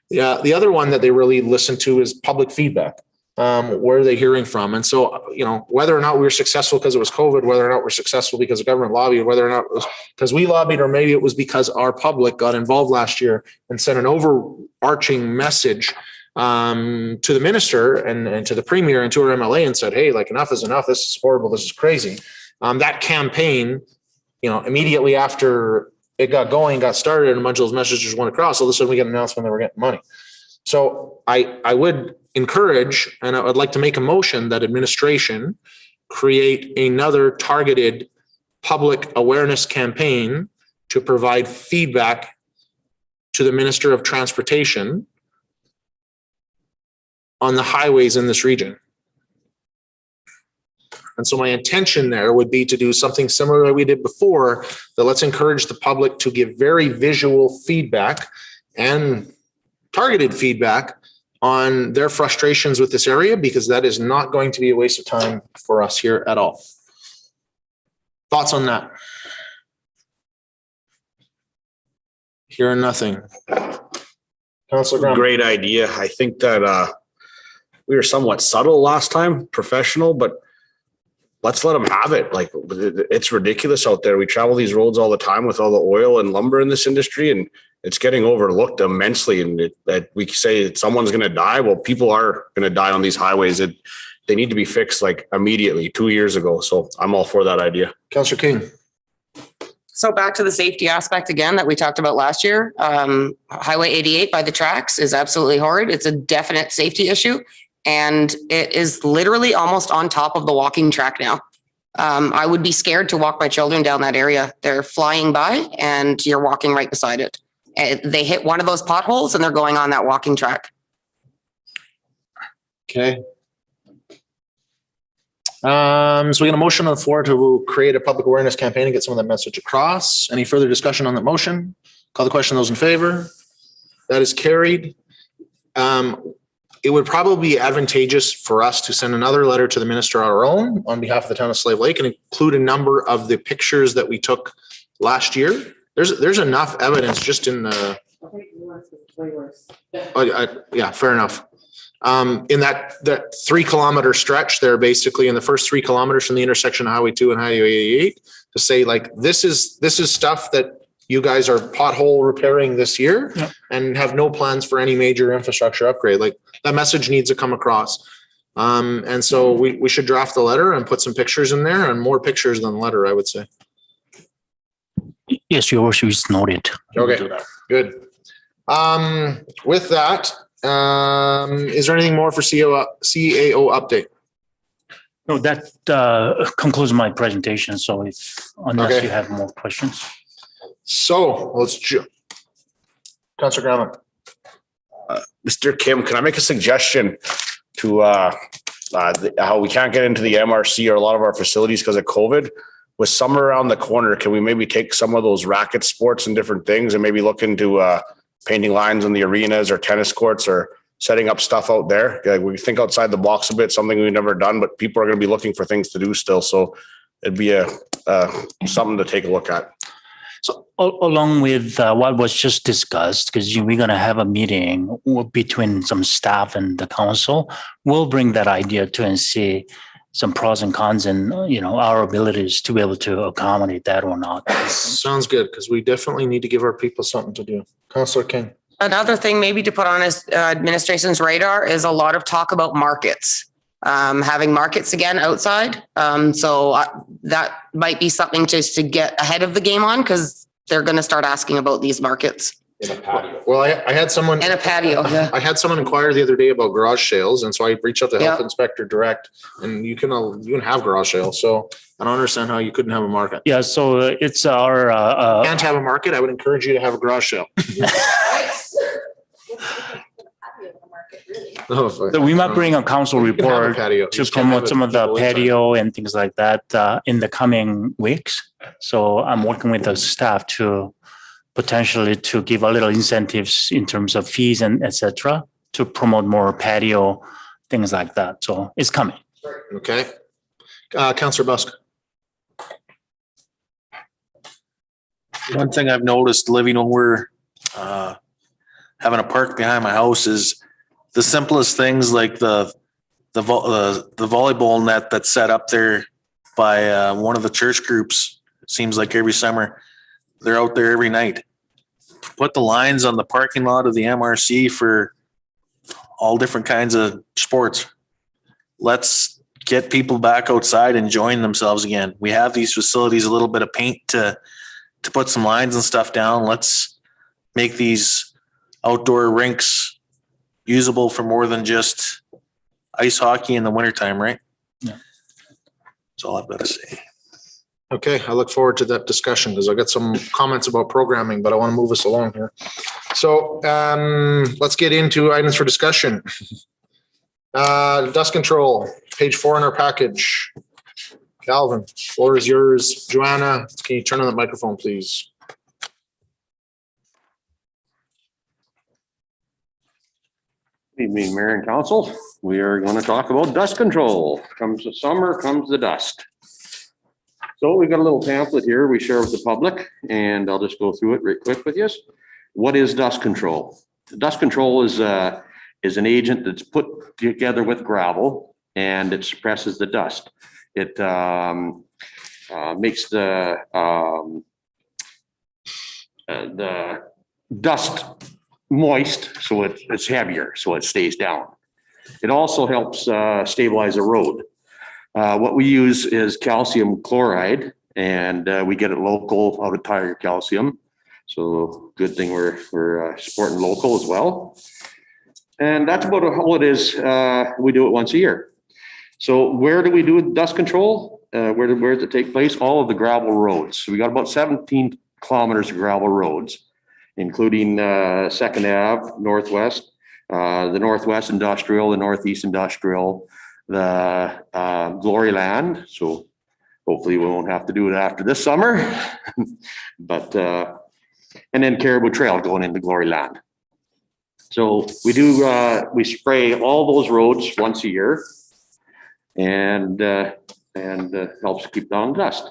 Yeah. The other one that they really listen to is public feedback. Where are they hearing from? And so, you know, whether or not we were successful because it was COVID, whether or not we're successful because the government lobbied, whether or not it was because we lobbied, or maybe it was because our public got involved last year and sent an overarching message to the minister and to the premier and to our MLA and said, hey, like, enough is enough. This is horrible. This is crazy. That campaign, you know, immediately after it got going, got started, and a bunch of those messages went across. All of a sudden we get an announcement that we're getting money. So I would encourage, and I would like to make a motion that administration create another targeted public awareness campaign to provide feedback to the Minister of Transportation on the highways in this region. And so my intention there would be to do something similar that we did before, that let's encourage the public to give very visual feedback and targeted feedback on their frustrations with this area, because that is not going to be a waste of time for us here at all. Thoughts on that? Hearing nothing. Councilor Graham. Great idea. I think that we were somewhat subtle last time, professional, but let's let them have it. Like, it's ridiculous out there. We travel these roads all the time with all the oil and lumber in this industry, and it's getting overlooked immensely. And that we say that someone's going to die. Well, people are going to die on these highways. They need to be fixed like immediately 2 years ago. So I'm all for that idea. Councilor King. So back to the safety aspect again that we talked about last year. Highway 88 by the tracks is absolutely horrid. It's a definite safety issue. And it is literally almost on top of the walking track now. I would be scared to walk my children down that area. They're flying by and you're walking right beside it. They hit one of those potholes and they're going on that walking track. Okay. So we got a motion on the floor to create a public awareness campaign and get some of that message across. Any further discussion on that motion? Call the question. Those in favor? That is carried. It would probably be advantageous for us to send another letter to the minister our own on behalf of the town of Slave Lake and include a number of the pictures that we took last year. There's enough evidence just in the. Yeah, fair enough. In that 3 kilometer stretch there, basically in the first 3 kilometers from the intersection of Highway 2 and Highway 88, to say like, this is stuff that you guys are pothole repairing this year and have no plans for any major infrastructure upgrade. Like, that message needs to come across. And so we should draft the letter and put some pictures in there, and more pictures than the letter, I would say. Yes, your worship is noted. Okay, good. With that, is there anything more for CAO update? No, that concludes my presentation. So unless Okay. you have more questions. So let's Councilor Graham. Mr. Kim, can I make a suggestion to how we can't get into the MRC or a lot of our facilities because of COVID? With summer around the corner, can we maybe take some of those racket sports and different things and maybe look into painting lines in the arenas or tennis courts or setting up stuff out there? Like, we think outside the box a bit, something we've never done, but people are going to be looking for things to do still. So it'd be something to take a look at. So along with what was just discussed, because we're going to have a meeting between some staff and the council, we'll bring that idea to and see some pros and cons and, our abilities to be able to accommodate that or not. Sounds good, because we definitely need to give our people something to do. Councilor King. Another thing maybe to put on his administration's radar is a lot of talk about markets. Having markets again outside. That might be something just to get ahead of the game on, because they're going to start asking about these markets. Well, I had someone. And a patio, yeah. I had someone inquire the other day about garage sales, and so I reached out to health Yeah. inspector direct, and you can have garage sales. So I don't understand how you couldn't have a market. Yeah, so it's our Can't have a market. I would encourage you to have a garage sale. so we might bring a council You can have a report patio. You to just can't have promote it some of the people inside. patio and things like that in the coming weeks. So I'm working with the staff to potentially to give a little incentives in terms of fees and et cetera to promote more patio, things like that. So it's coming. Okay. Councilor Busk. One thing I've noticed living when we're having a park behind my house is the simplest things, like the volleyball net that's set up there by one of the church groups. It seems like every summer they're out there every night. Put the lines on the parking lot of the MRC for all different kinds of sports. Let's get people back outside enjoying themselves again. We have these facilities, a little bit of paint to put some lines and stuff down. Let's make these outdoor rinks usable for more than just ice hockey in the wintertime, right? Yeah. That's all I've got to say. Okay, I look forward to that discussion, because I got some comments about programming, but I want to move us along here. So let's get into items for discussion. Dust control, page 4 in our package. Calvin, floor is yours. Joanna, can you turn on the microphone, please? Evening, Mayor and Council. We are going to talk about dust control. Comes the summer, comes the dust. So we've got a little pamphlet here we share with the public, and I'll just go through it real quick with you. What is dust control? Dust control is an agent that's put together with gravel, and it suppresses the dust. It makes the dust moist, so it's heavier, so it stays down. It also helps stabilize a road. What we use is calcium chloride, and we get it local out of Tiger Calcium. So good thing we're supporting local as well. And that's about all it is. We do it once a year. So where do we do dust control? Where does it take place? All of the gravel roads. So we got about 17 kilometers of gravel roads, including 2nd Ave, Northwest, the Northwest Industrial, the Northeast Industrial, the Glory Land. So hopefully we won't have to do it after this summer, but and then Caribou Trail going into Glory Land. So we spray all those roads once a year, and helps keep down dust.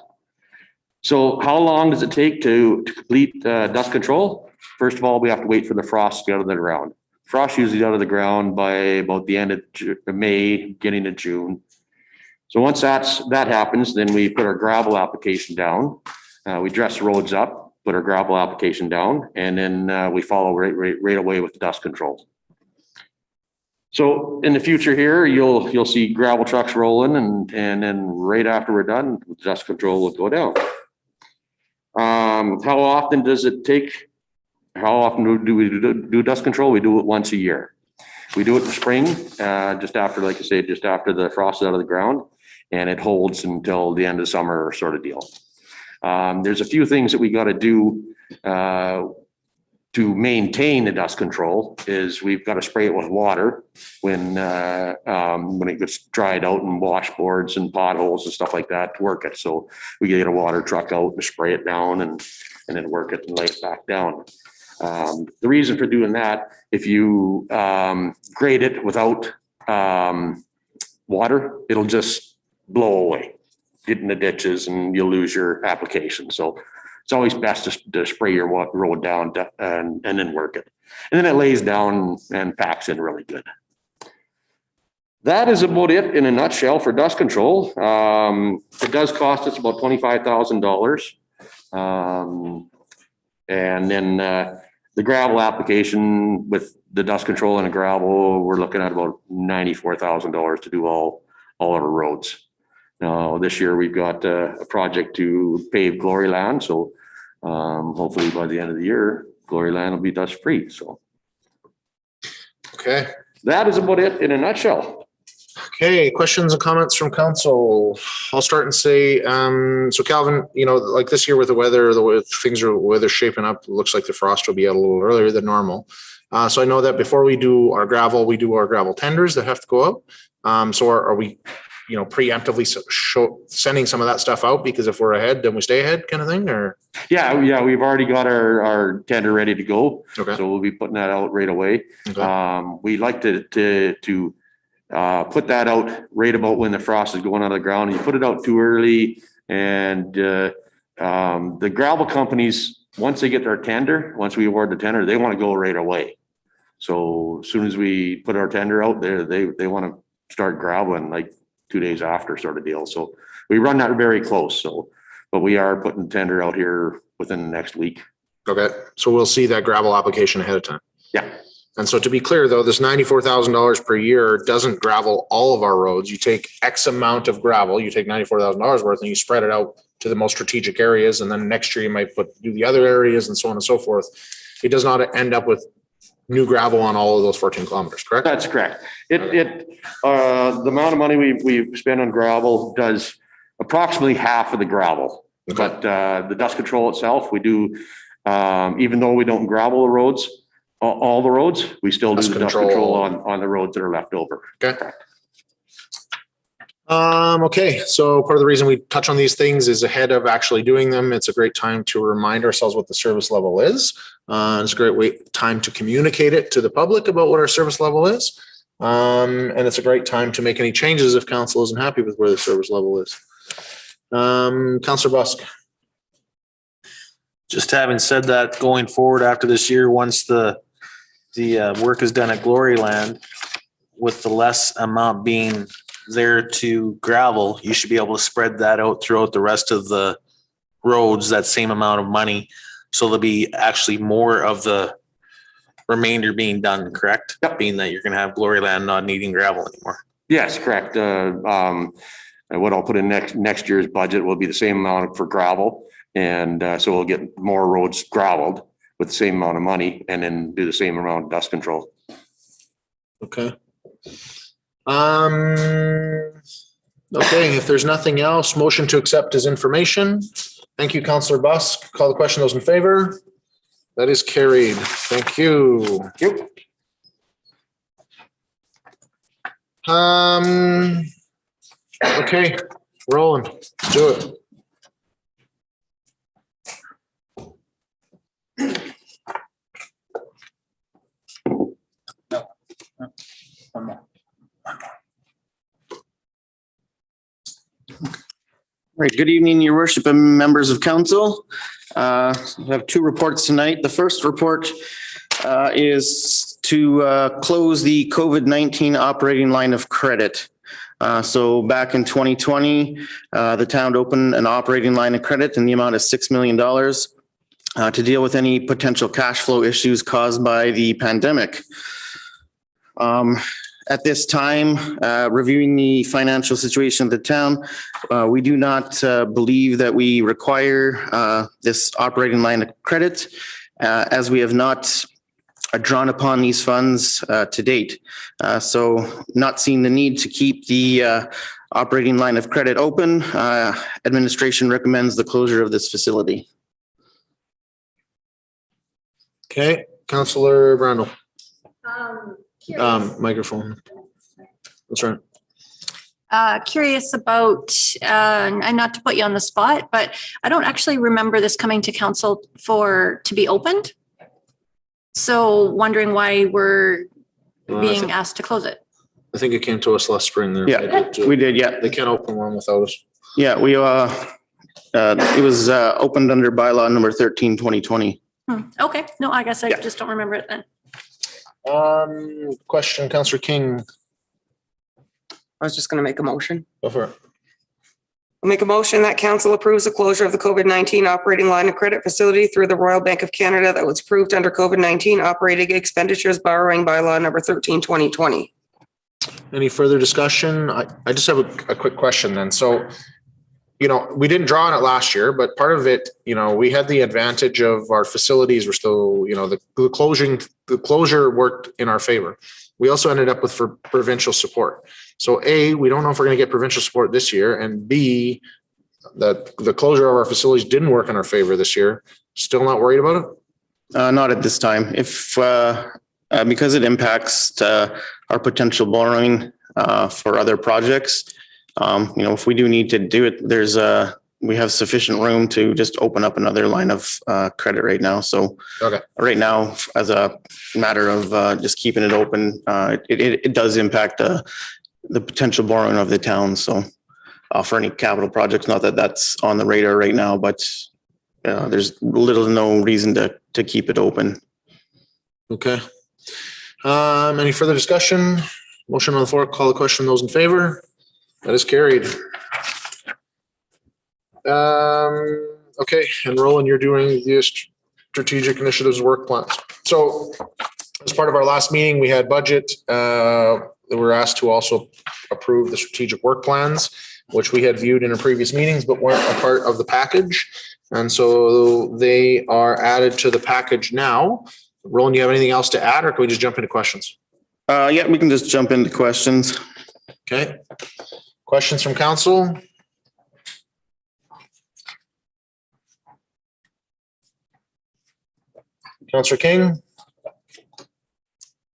So how long does it take to complete dust control? First of all, we have to wait for the frost to get out of the ground. Frost usually out of the ground by about the end of May, beginning of June. So once that happens, then we put our gravel application down. We dress the roads up, put our gravel application down, and then we follow right away with the dust control. So in the future here, you'll see gravel trucks rolling, and then right after we're done, dust control will go down. How often does it take? How often do we do dust control? We do it once a year. We do it in the spring, just after, like I say, just after the frost is out of the ground, and it holds until the end of summer sort of deal. There's a few things that we got to do to maintain the dust control. Is we've got to spray it with water when it gets dried out in washboards and potholes and stuff like that to work it. So we get a water truck out and spray it down and then work it and lay it back down. The reason for doing that, if you grade it without water, it'll just blow away, get in the ditches, and you'll lose your application. So it's always best to spray your road down and then work it. And then it lays down and packs in really good. That is about it in a nutshell for dust control. It does cost us about $25,000. And then the gravel application with the dust control and the gravel, we're looking at about $94,000 to do all of our roads. Now, this year we've got a project to pave Glory Land. So hopefully by the end of the year, Glory Land will be dust free. So Okay. that is about it in a nutshell. Okay, questions and comments from council. I'll start and say, so Calvin, like this year with the weather, the way weather's shaping up, it looks like the frost will be out a little earlier than normal. So I know that before we do our gravel tenders that have to go out. So are we, preemptively sending some of that stuff out, because if we're ahead, then we stay ahead kind of thing, or? Yeah, we've already got our tender ready to go. Okay. So we'll be putting that out right away. Okay. We like to put that out right about when the frost is going out of the ground. You put it out too early, and the gravel companies, once they get their tender, once we award the tender, they want to go right away. So as soon as we put our tender out there, they want to start graveling like 2 days after, sort of deal. So we run that very close. But we are putting tender out here within the next week. Okay, so we'll see that gravel application ahead of time. Yeah. And so to be clear though, this $94,000 per year doesn't gravel all of our roads. You take X amount of gravel, you take $94,000 worth, and you spread it out to the most strategic areas. And then next year you might do the other areas and so on and so forth. It does not end up with new gravel on all of those 14 kilometers, correct? That's correct. The amount of money we've spent on gravel does approximately half of the gravel. Okay. But the dust control itself, we do, even though we don't gravel the roads, All the roads, we still do Dust the dust control. control on the roads that are left over. Okay. Okay, so part of the reason we touch on these things is ahead of actually doing them. It's a great time to remind ourselves what the service level is. It's a great time to communicate it to the public about what our service level is. And it's a great time to make any changes if council isn't happy with where the service level is. Councillor Busk. Just having said that, going forward after this year, once the work is done at Glory Land, with the less amount being there to gravel, you should be able to spread that out throughout the rest of the roads, that same amount of money. So there'll be actually more of the remainder being done, correct? Yep. Being that you're gonna have Glory Land not needing gravel anymore. Yes, correct. And what I'll put in next year's budget will be the same amount for gravel. And so we'll get more roads gravelled with the same amount of money and then do the same amount of dust control. Okay. Okay, if there's nothing else, motion to accept as information. Thank you, Councillor Busk. Call the question. Those in favor? That is carried. Thank you. Okay, rolling. Let's do it. Right. Good evening, your worship and members of council. I have two reports tonight. The first report is to close the COVID-19 operating line of credit. So back in 2020, the town opened an operating line of credit in the amount of $6 million to deal with any potential cash flow issues caused by the pandemic. At this time, reviewing the financial situation of the town, we do not believe that we require this operating line of credit as we have not drawn upon these funds to date. So not seeing the need to keep the operating line of credit open, administration recommends the closure of this facility. Okay, Councillor Brandel. Microphone. That's right. Curious about, and not to put you on the spot, but I don't actually remember this coming to council to be opened. So wondering why we're being asked to close it. I think it came to us last spring there. Yeah, we did. Yeah, They can't open one without us. yeah. We it was opened under bylaw number 13, 2020. Okay, no, I guess I just don't remember it then. Question, Councillor King. I was just going to make a motion. Go for it. I'll make a motion that council approves the closure of the COVID-19 operating line of credit facility through the Royal Bank of Canada that was approved under COVID-19 operating expenditures borrowing bylaw number 13, 2020. Any further discussion? I just have a quick question then. So, you know, we didn't draw on it last year, but part of it, you know, we had the advantage of our facilities were still, you know, the closure worked in our favor. We also ended up with for provincial support. So A, we don't know if we're going to get provincial support this year, and B, that the closure of our facilities didn't work in our favor this year. Still not worried about it? Not at this time. If because it impacts our potential borrowing for other projects. You know, if we do need to do it, we have sufficient room to just open up another line of credit right now. So Okay. right now, as a matter of just keeping it open, it does impact the potential borrowing of the town. So for any capital projects, not that that's on the radar right now, but there's little to no reason to keep it open. Okay. Any further discussion? Motion on the floor, call the question. Those in favor? That is carried. Okay, and Roland, you're doing the strategic initiatives work plans. So as part of our last meeting, we had budget. We were asked to also approve the strategic work plans, which we had viewed in our previous meetings, but weren't a part of the package. And so they are added to the package now. Roland, do you have anything else to add, or can we just jump into questions? Yeah, we can just jump into questions. Okay. Questions from council? Councillor King?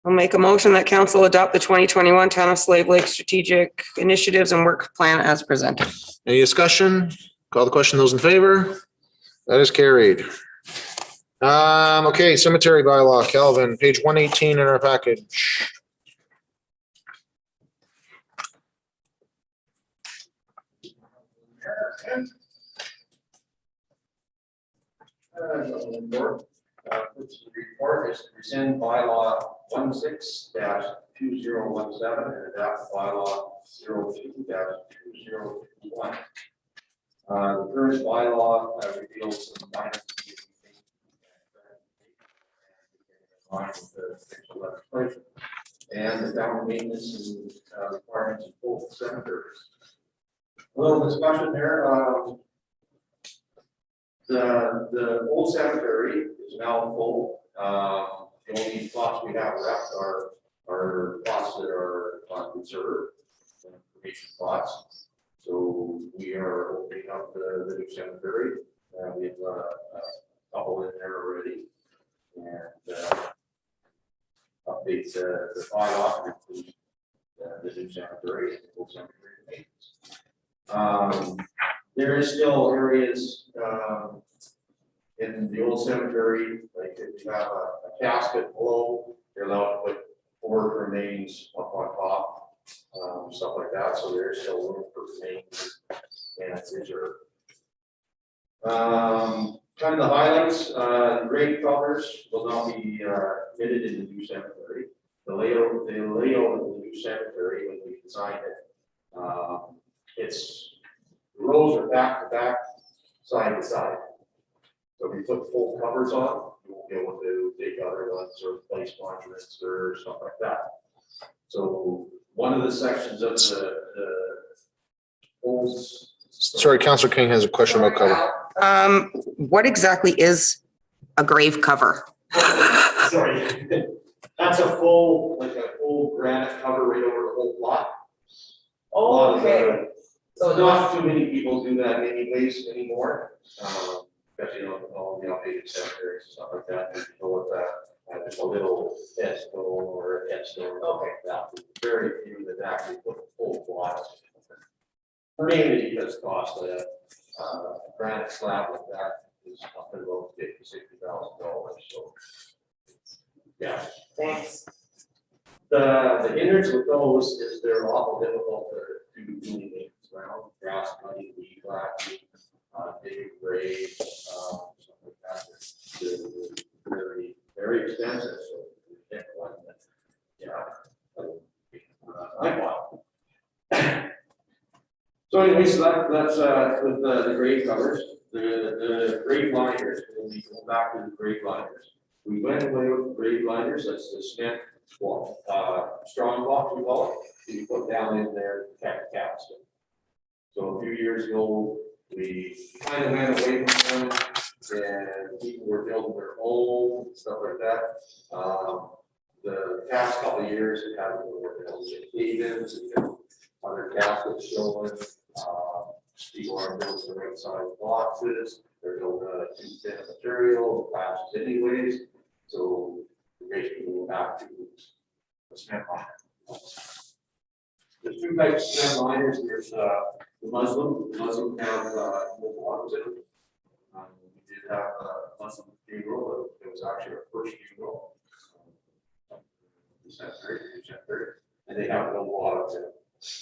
I'll make a motion that council adopt the 2021 Town of Slave Lake Strategic Initiatives and Work Plan as presented. Any discussion? Call the question. Those in favor? That is carried. Okay, cemetery bylaw, Calvin, page 118 in our package. Report is to rescind bylaw 16-2017 and adopt bylaw 02-2021. The current bylaw reveals some minor legislation and the down maintenance and requirements of both cemeteries. A little discussion there. The old cemetery is now full. The only plots we have left are plots that are conserved, information plots. So we are opening up the new cemetery. We have a couple in there already. And update the bylaw to include the new cemetery and the old cemetery maintenance. There is still areas in the old cemetery, like if you have a casket below, you're allowed to put 4 remains up on top, stuff like that. So there's still room for remains and reserve. Kind of the highlights, grave covers will now be fitted in the new cemetery. The layout of the new cemetery when we designed it, it's the rows are back to back, side to side. So if you put full covers on, you won't be able to take other ones or place monuments or stuff like that. So one of the sections of the holes. Sorry, Councillor King has a question about cover. What exactly is a grave cover? Sorry, that's a full granite cover right over the whole plot. Oh, okay. So not too many people do that anyways anymore. Especially on all the outdated cemeteries and stuff like that. You go with that, just a little headstone or a headstone. Okay, that very few that actually put full plots. Mainly because cost of granite slab like that is up to about $50,000-$60,000. So yeah. Thanks. The innards with those is they're awful difficult to do maintenance around. Grass cutting, weed whacking, digging graves, stuff like that. They're very, very expensive. So we pick one that, I bought. So anyways, that's with the grave covers, the grave liners. When we go back to the grave liners, we went away with grave liners. That's the cement block, strong block we call it. You put down in there to protect the casket. So a few years ago, we kind of went away from them, and people were building their own stuff like that. The past couple of years, it had been building cave-ins and other caskets showing. People are building the right size boxes. They're building too thin material, patches anyways. So we're basically going back to the cement liner. There's 2 types of cement liners. There's the Muslim. The Muslim have multiple ones in them. We did have a Muslim funeral. It was actually our first funeral. And they have no bottoms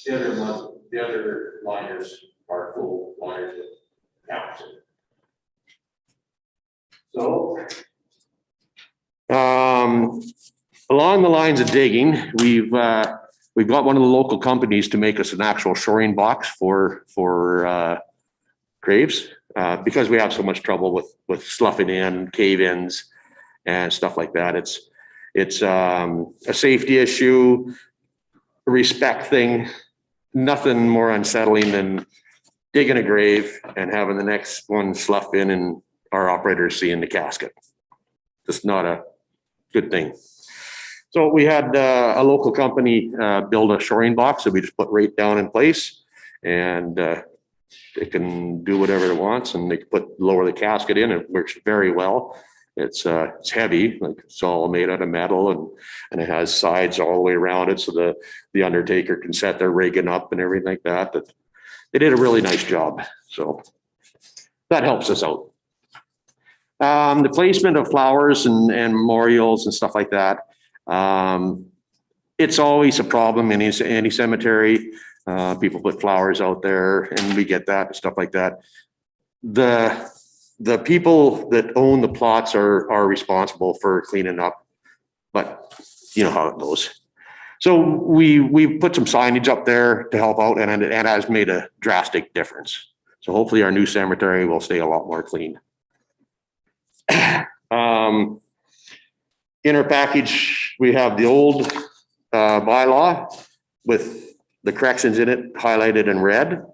in them. The other liners are full liners with caps in it. So, along the lines of digging, we've got one of the local companies to make us an actual shoring box for graves because we have so much trouble with sloughing in, cave-ins, and stuff like that. It's a safety issue, a respect thing. Nothing more unsettling than digging a grave and having the next one slough in and our operators seeing the casket. Just not a good thing. So we had a local company build a shoring box that we just put right down in place, and it can do whatever it wants, and they can lower the casket in. It works very well. It's heavy, like it's all made out of metal and it has sides all the way around it. So the undertaker can set their rigging up and everything like that. That they did a really nice job. So that helps us out. The placement of flowers and memorials and stuff like that. It's always a problem in any cemetery. People put flowers out there and we get that and stuff like that. The people that own the plots are responsible for cleaning up, but you know how it goes. So we put some signage up there to help out, and it has made a drastic difference. So hopefully our new cemetery will stay a lot more clean. In our package, we have the old bylaw with the corrections in it highlighted in red.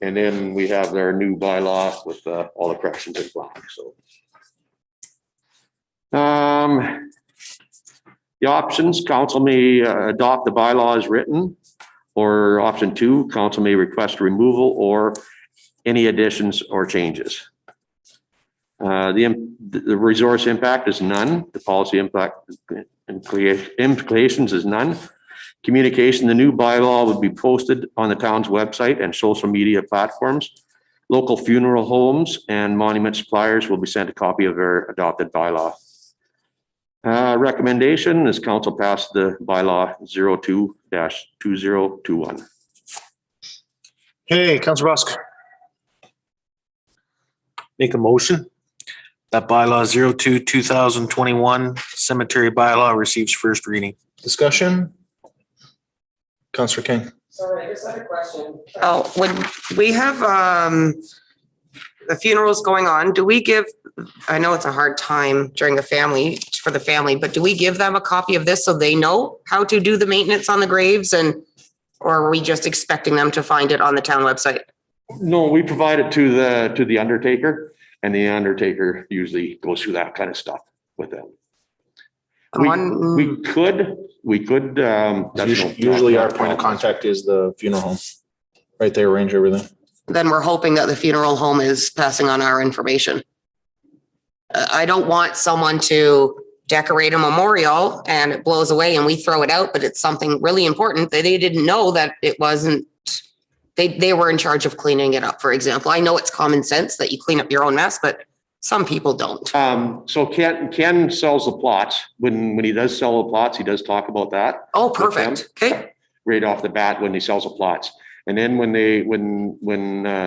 And then we have their new bylaw with all the corrections in black. So the options, council may adopt the bylaw as written, or option 2, council may request removal or any additions or changes. The resource impact is none. The policy impact implications is none. Communication, the new bylaw would be posted on the town's website and social media platforms. Local funeral homes and monument suppliers will be sent a copy of their adopted bylaw. Recommendation is council pass the bylaw 02-2021. Hey, Councilor Busk. Make a motion that bylaw 02-2021 cemetery bylaw receives first reading. Discussion? Councilor King. Sorry, I just had a question. Oh, when we have the funerals going on, do we give, I know it's a hard time during the family, for the family, but do we give them a copy of this so they know how to do the maintenance on the graves, or are we just expecting them to find it on the town website? No, we provide it to the undertaker, and the undertaker usually goes through that kind of stuff with them. We could. Usually our point of contact is the funeral home. Right, they arrange everything. Then we're hoping that the funeral home is passing on our information. I don't want someone to decorate a memorial and it blows away and we throw it out, but it's something really important that they didn't know that it wasn't, they were in charge of cleaning it up, for example. I know it's common sense that you clean up your own mess, but some people don't. So Ken sells the plots. When he does sell the plots, he does talk about that. Oh, perfect. Okay. Right off the bat when he sells the plots. And then when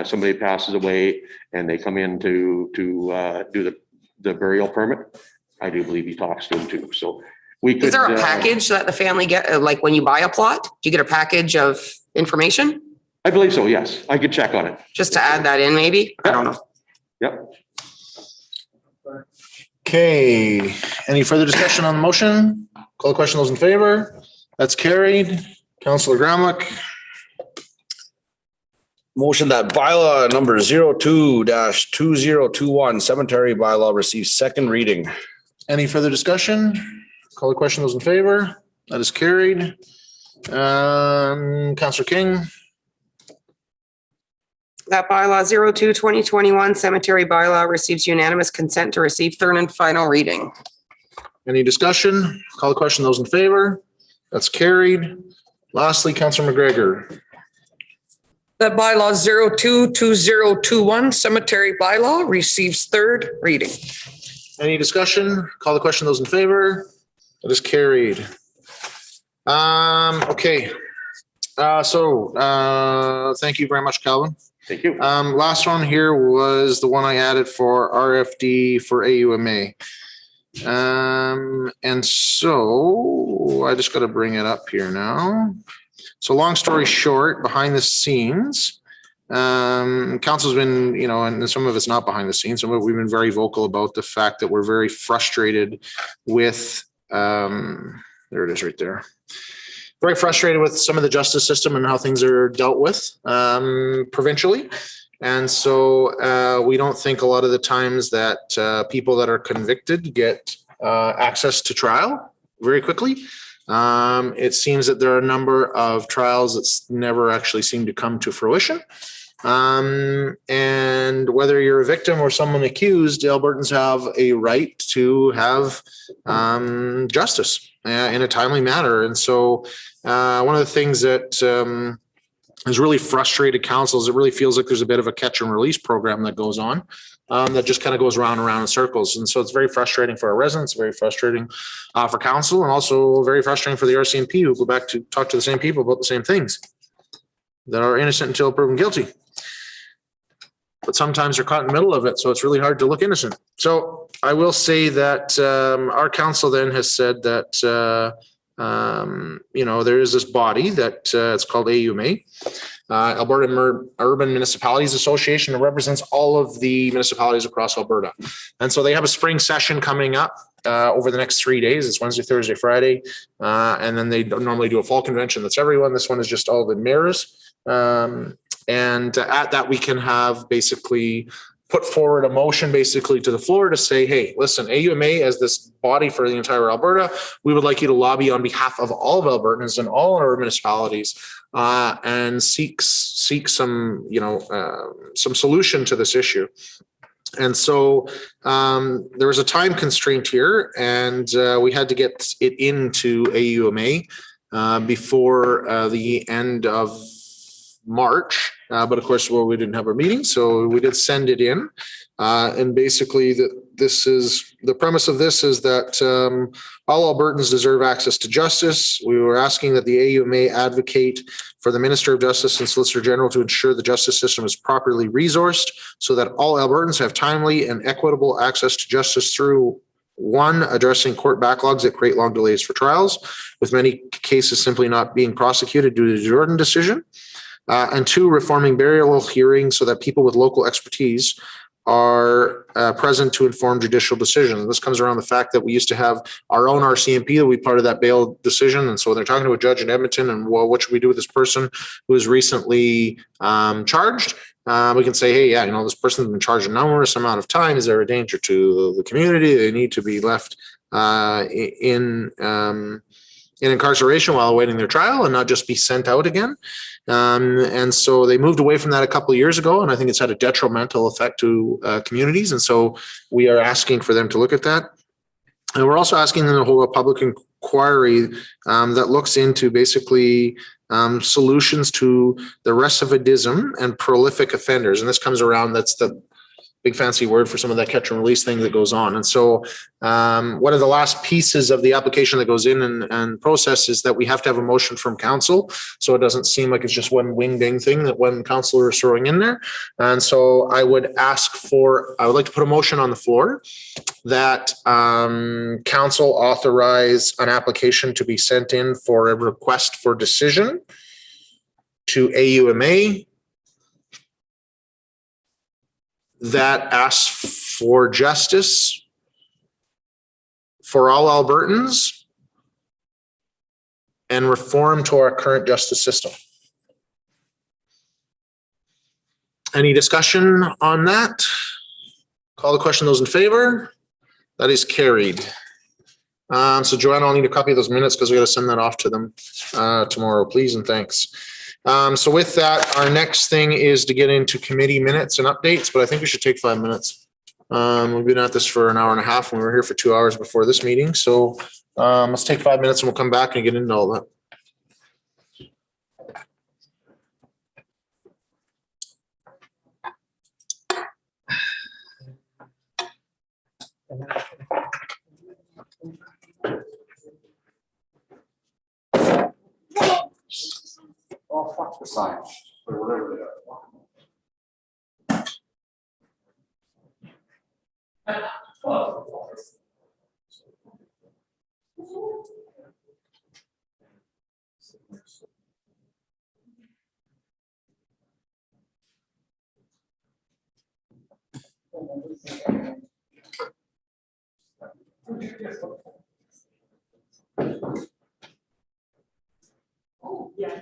somebody passes away and they come in to do the burial permit, I do believe he talks to them too. So we could. Is there a package that the family get, like when you buy a plot, do you get a package of information? I believe so, yes. I could check on it. Just to add that in maybe? I don't know. Yep. Okay, any further discussion on the motion? Call the question, those in favor? That's carried. Councilor Gramlich. Motion that bylaw number 02-2021 cemetery bylaw receives second reading. Any further discussion? Call the question, those in favor? That is carried. Councilor King. That bylaw 02-2021 cemetery bylaw receives unanimous consent to receive third and final reading. Any discussion? Call the question, those in favor? That's carried. Lastly, Councilor McGregor. That bylaw 02-2021 cemetery bylaw receives third reading. Any discussion? Call the question, those in favor? That is carried. Okay. Thank you very much, Calvin. Thank you. Last one here was the one I added for RFD for AUMA. And so I just got to bring it up here now. So long story short, behind the scenes, council's been, and some of it's not behind the scenes. Some of it we've been very vocal about the fact that we're very frustrated with, there it is right there. Very frustrated with some of the justice system and how things are dealt with provincially. And so we don't think a lot of the times that people that are convicted get access to trial very quickly. It seems that there are a number of trials that never actually seem to come to fruition. And whether you're a victim or someone accused, Albertans have a right to have justice in a timely manner. And so one of the things that has really frustrated council is it really feels like there's a bit of a catch and release program that goes on. That just kind of goes round and round in circles. And so it's very frustrating for our residents, very frustrating for council, and also very frustrating for the RCMP who go back to talk to the same people about the same things that are innocent until proven guilty. But sometimes they're caught in the middle of it, so it's really hard to look innocent. So I will say that our council then has said that there is this body that it's called AUMA. Alberta Urban Municipalities Association. It represents all of the municipalities across Alberta. And so they have a spring session coming up over the next 3 days. It's Wednesday, Thursday, Friday. And then they normally do a fall convention that's everyone. This one is just all the mayors. And at that, we can have basically put forward a motion basically to the floor to say, hey, listen, AUMA as this body for the entire Alberta, we would like you to lobby on behalf of all of Albertans and all our municipalities and seek some, some solution to this issue. And so there was a time constraint here, and we had to get it into AUMA before the end of March. But of course, we didn't have our meeting, so we did send it in. And basically, the premise of this is that all Albertans deserve access to justice. We were asking that the AUMA advocate for the Minister of Justice and Solicitor General to ensure the justice system is properly resourced so that all Albertans have timely and equitable access to justice through one, addressing court backlogs that create long delays for trials, with many cases simply not being prosecuted due to the Jordan decision. And two, reforming burial hearings so that people with local expertise are present to inform judicial decisions. This comes around the fact that we used to have our own RCMP that we part of that bail decision. And so when they're talking to a judge in Edmonton and, well, what should we do with this person who was recently charged? We can say, hey, yeah, this person's been charged a numerous amount of time. Is there a danger to the community? They need to be left in incarceration while awaiting their trial and not just be sent out again. And so they moved away from that a couple of years ago, and I think it's had a detrimental effect to communities. And so we are asking for them to look at that. And we're also asking them to hold a public inquiry that looks into basically solutions to the recidivism and prolific offenders. And this comes around, that's the big fancy word for some of that catch and release thing that goes on. And so one of the last pieces of the application that goes in and process is that we have to have a motion from council. So it doesn't seem like it's just one wing ding thing that one councillor is throwing in there. And so I would like to put a motion on the floor that council authorize an application to be sent in for a request for decision to AUMA that asks for justice for all Albertans and reform to our current justice system. Any discussion on that? Call the question. Those in favor? That is carried. So Joanna, I'll need a copy of those minutes because we got to send that off to them tomorrow, please, and thanks. So with that, our next thing is to get into committee minutes and updates, but I think we should take 5 minutes. We've been at this for an hour and a half and we were here for 2 hours before this meeting. So let's take 5 minutes and we'll come back and get into all that. Oh, fuck the sign. Or whatever they are. Oh, yeah.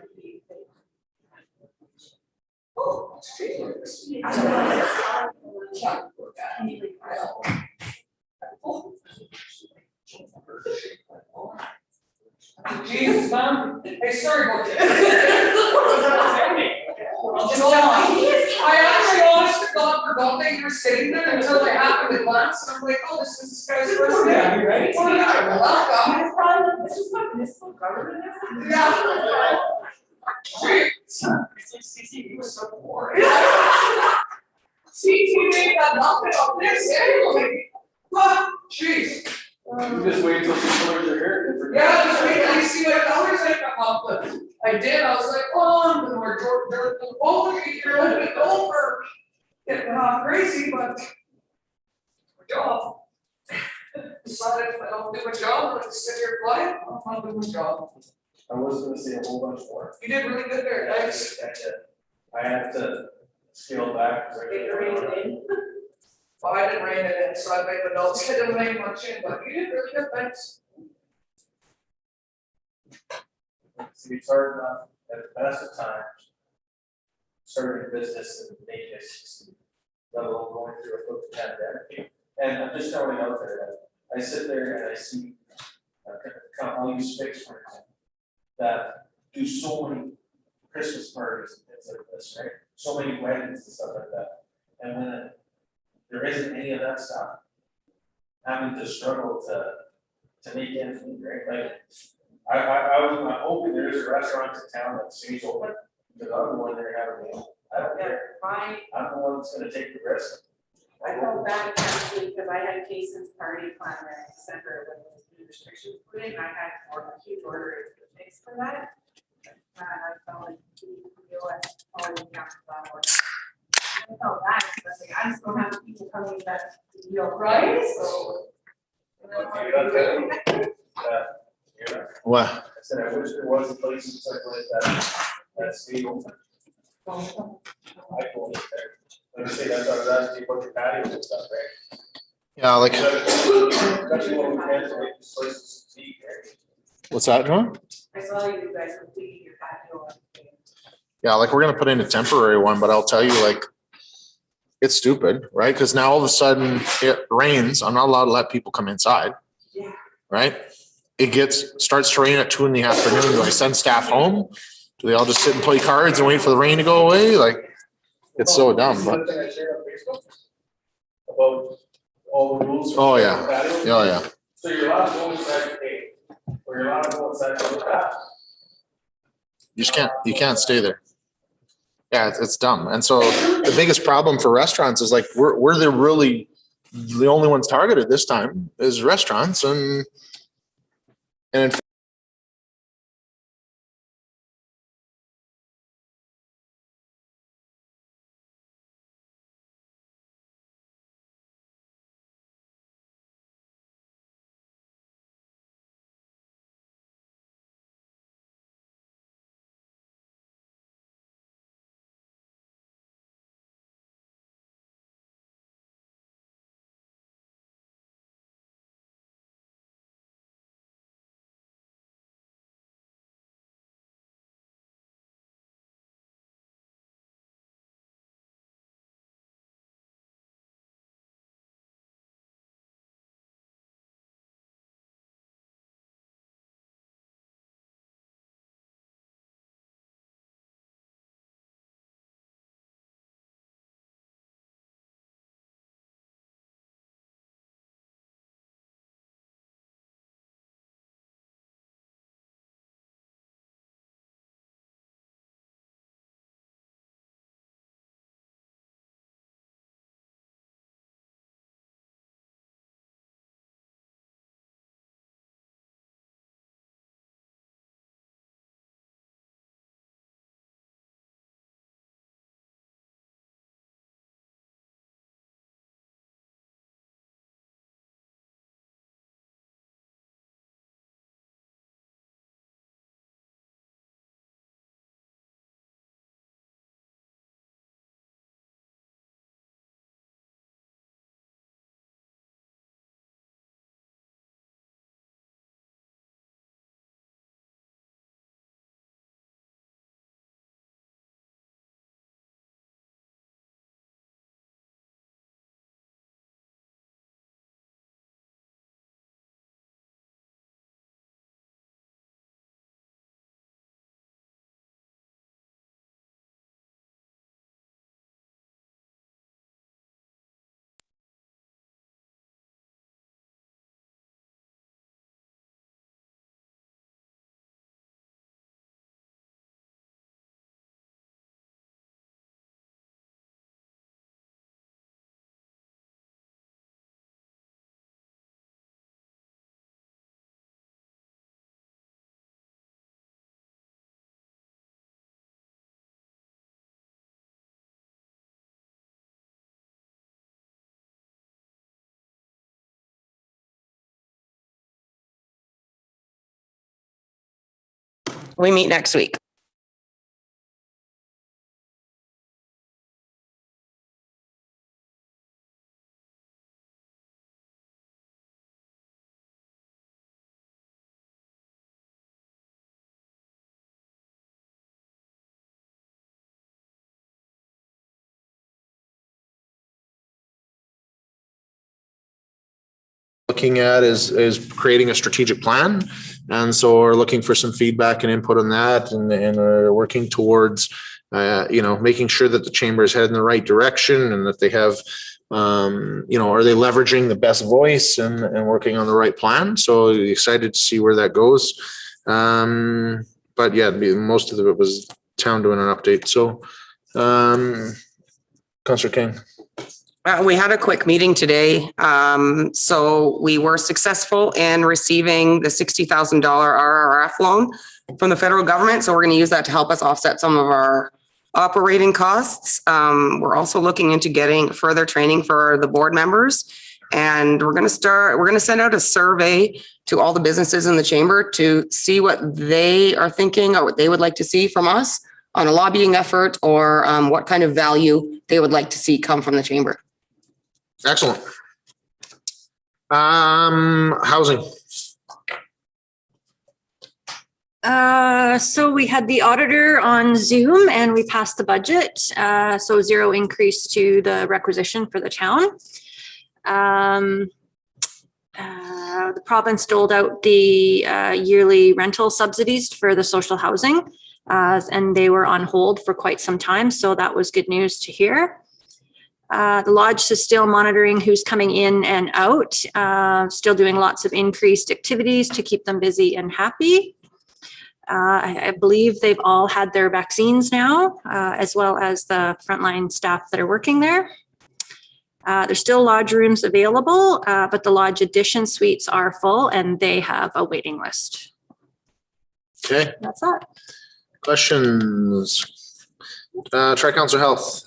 Jesus, man. Hey, sorry about that. actually honest to God forgot that you were sitting there until I happened to glance and I'm like, oh, this is this guy's first day. Yeah, you're right. Well, yeah, welcome. It's probably, this is what municipal government is. Yeah. It's like CCTV was so boring. CCTV got nothing on this anyway. What? Jeez. You just wait till she colors her hair. Yeah, just wait till you see what colors I come up with. I did, I was like, oh, I'm gonna wear Jordan, oh, you're a little bit over. Getting half crazy, but. My job. Decided if I don't do my job, I'm gonna sit here quiet, I'm not doing my job. I was gonna say a whole bunch more. You did really good there, thanks. I had to scale back. Well, I didn't rein it in, so I made the notes, I didn't make much in, but you did really good, thanks. See, it's hard enough at the best of times. Starting a business and making it succeed, let alone going through a quick pandemic. And I'm just throwing it out there that I sit there and I see, I'll use Fix for example, that do so many Christmas parties and things like this, right? So many weddings and stuff like that. And when there isn't any of that stuff, having to struggle to make ends meet, right? Like, I'm hoping there's a restaurant in town that stays open, because I'm the one there having a meal. I don't care. My, I'm the one that's gonna take the risk. I felt bad actually because I had Cason's party planned in December when the restrictions put in, I had a huge order to fix for that. And I felt like the US always got that one. I felt bad, because like, I still have people coming that, you know, right, so. What? I said, I wish there was a place in Circle that stayed open. I told you there. Like I say, that's why I was asking you about your patios and stuff, right? Yeah, like, Especially when we can't make this place succeed, right? what's that, John? I saw you guys completing your patio. Yeah, like we're gonna put in a temporary one, but I'll tell you, like, it's stupid, right? Because now all of a sudden it rains. I'm not allowed to let people come inside. Yeah. Right? It starts to rain at 2 PM. Do I send staff home? Do they all just sit and play cards and wait for the rain to go away? Like, it's so dumb, but. Something I shared on Facebook about all the rules. for Oh, yeah. patios. Oh, yeah. So you're allowed to go inside the gate, or you're allowed to go inside the back. You can't stay there. Yeah, it's dumb. And so the biggest problem for restaurants is like, we're the only ones targeted this time is restaurants and in We meet next week. Looking at is creating a strategic plan. And so we're looking for some feedback and input on that and are working towards, making sure that the chamber is heading in the right direction and that they have, are they leveraging the best voice and working on the right plan? So excited to see where that goes. But yeah, most of it was town doing an update. So, Councillor King. We had a quick meeting today. So we were successful in receiving the $60,000 RRF loan from the federal government. So we're going to use that to help us offset some of our operating costs. We're also looking into getting further training for the board members. And we're going to send out a survey to all the businesses in the chamber to see what they are thinking or what they would like to see from us on a lobbying effort or what kind of value they would like to see come from the chamber. Excellent. Housing. So we had the auditor on Zoom and we passed the budget. So 0 increase to the requisition for the town. The province doled out the yearly rental subsidies for the social housing, and they were on hold for quite some time. So that was good news to hear. The lodge is still monitoring who's coming in and out, still doing lots of increased activities to keep them busy and happy. I believe they've all had their vaccines now, as well as the frontline staff that are working there. There's still lodge rooms available, but the lodge addition suites are full and they have a waiting list. Okay. That's it. Questions? Tri-Council Health.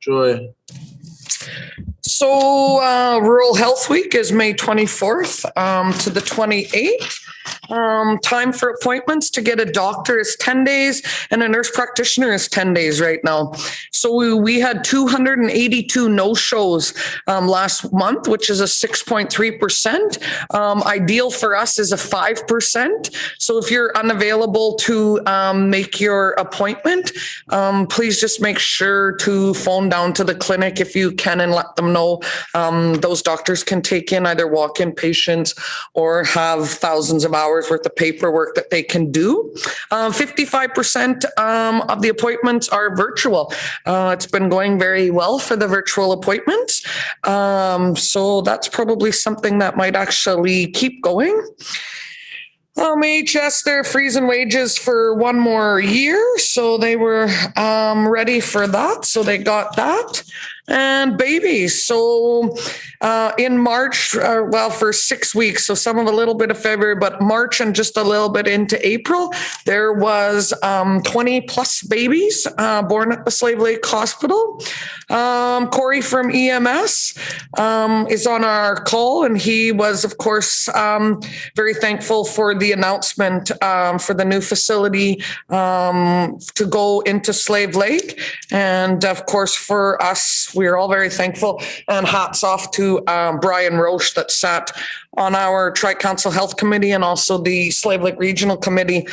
Joy. So Rural Health Week is May 24th to the 28th. Time for appointments to get a doctor is 10 days and a nurse practitioner is 10 days right now. So we had 282 no-shows last month, which is a 6.3%. Ideal for us is a 5%. So if you're unavailable to make your appointment, please just make sure to phone down to the clinic if you can and let them know. Those doctors can take in either walk-in patients or have thousands of hours worth of paperwork that they can do. 55% of the appointments are virtual. It's been going very well for the virtual appointments. So that's probably something that might actually keep going. AHS, they're freezing wages for one more year. So they were ready for that. So they got that. And babies. So in March, for 6 weeks, so some of a little bit of February, but March and just a little bit into April, there was 20 plus babies born at the Slave Lake Hospital. Corey from EMS is on our call, and he was, of course, very thankful for the announcement for the new facility to go into Slave Lake. And of course, for us, we're all very thankful, and hats off to Brian Roche that sat on our Tri-Council Health Committee and also the Slave Lake Regional Committee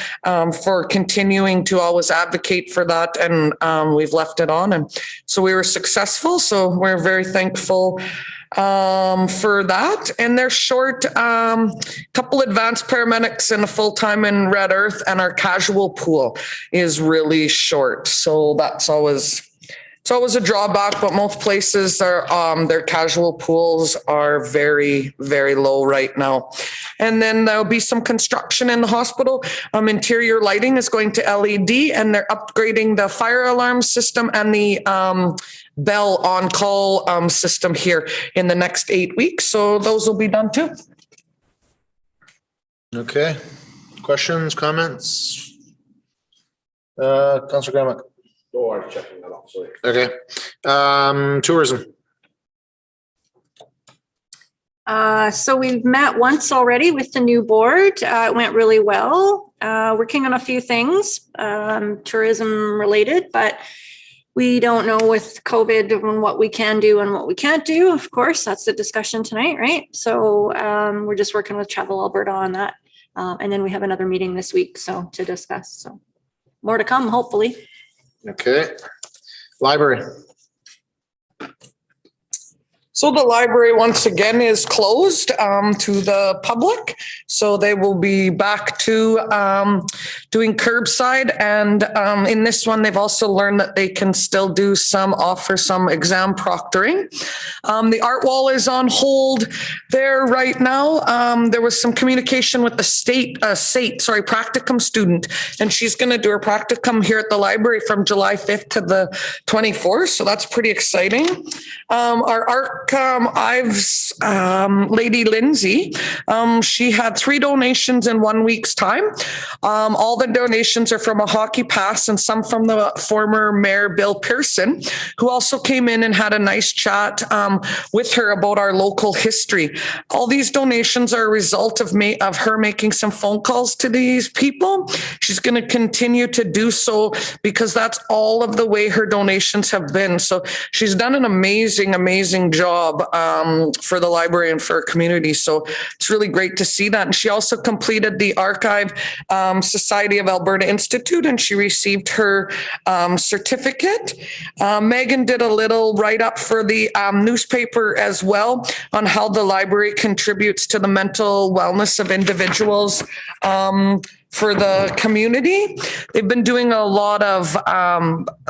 for continuing to always advocate for that. And we've left it on. And so we were successful. So we're very thankful for that. And they're short couple advanced paramedics and a full-time in Red Earth, and our casual pool is really short. So that's always... It's always a drawback, but most places are their casual pools are very, very low right now. And then there'll be some construction in the hospital. Interior lighting is going to LED, and they're upgrading the fire alarm system and the bell on-call system here in the next 8 weeks. So those will be done too. Okay. Questions, comments? Councillor Graham. Oh, I was checking that out, sorry. Okay. Tourism. So we've met once already with the new board. It went really well. working on a few things, tourism related, but we don't know with COVID and what we can do and what we can't do. Of course, that's the discussion tonight, right? So we're just working with Travel Alberta on that. And then we have another meeting this week, so to discuss. So more to come, hopefully. Okay. Library. So the library once again is closed to the public. So they will be back to doing curbside. And in this one, they've also learned that they can still offer some exam proctoring. The art wall is on hold there right now. There was some communication with the practicum student, and she's going to do her practicum here at the library from July 5th to the 24th. So that's pretty exciting. Our art Ives, Lady Lindsay, she had 3 donations in 1 week's time. All the donations are from a hockey pass and some from the former Mayor Bill Pearson, who also came in and had a nice chat with her about our local history. All these donations are a result of her making some phone calls to these people. She's going to continue to do so because that's all of the way her donations have been. So she's done an amazing job for the library and for our community. So it's really great to see that. And she also completed the Archive Society of Alberta Institute, and she received her certificate. Megan did a little write-up for the newspaper as well on how the library contributes to the mental wellness of individuals for the community. They've been doing a lot of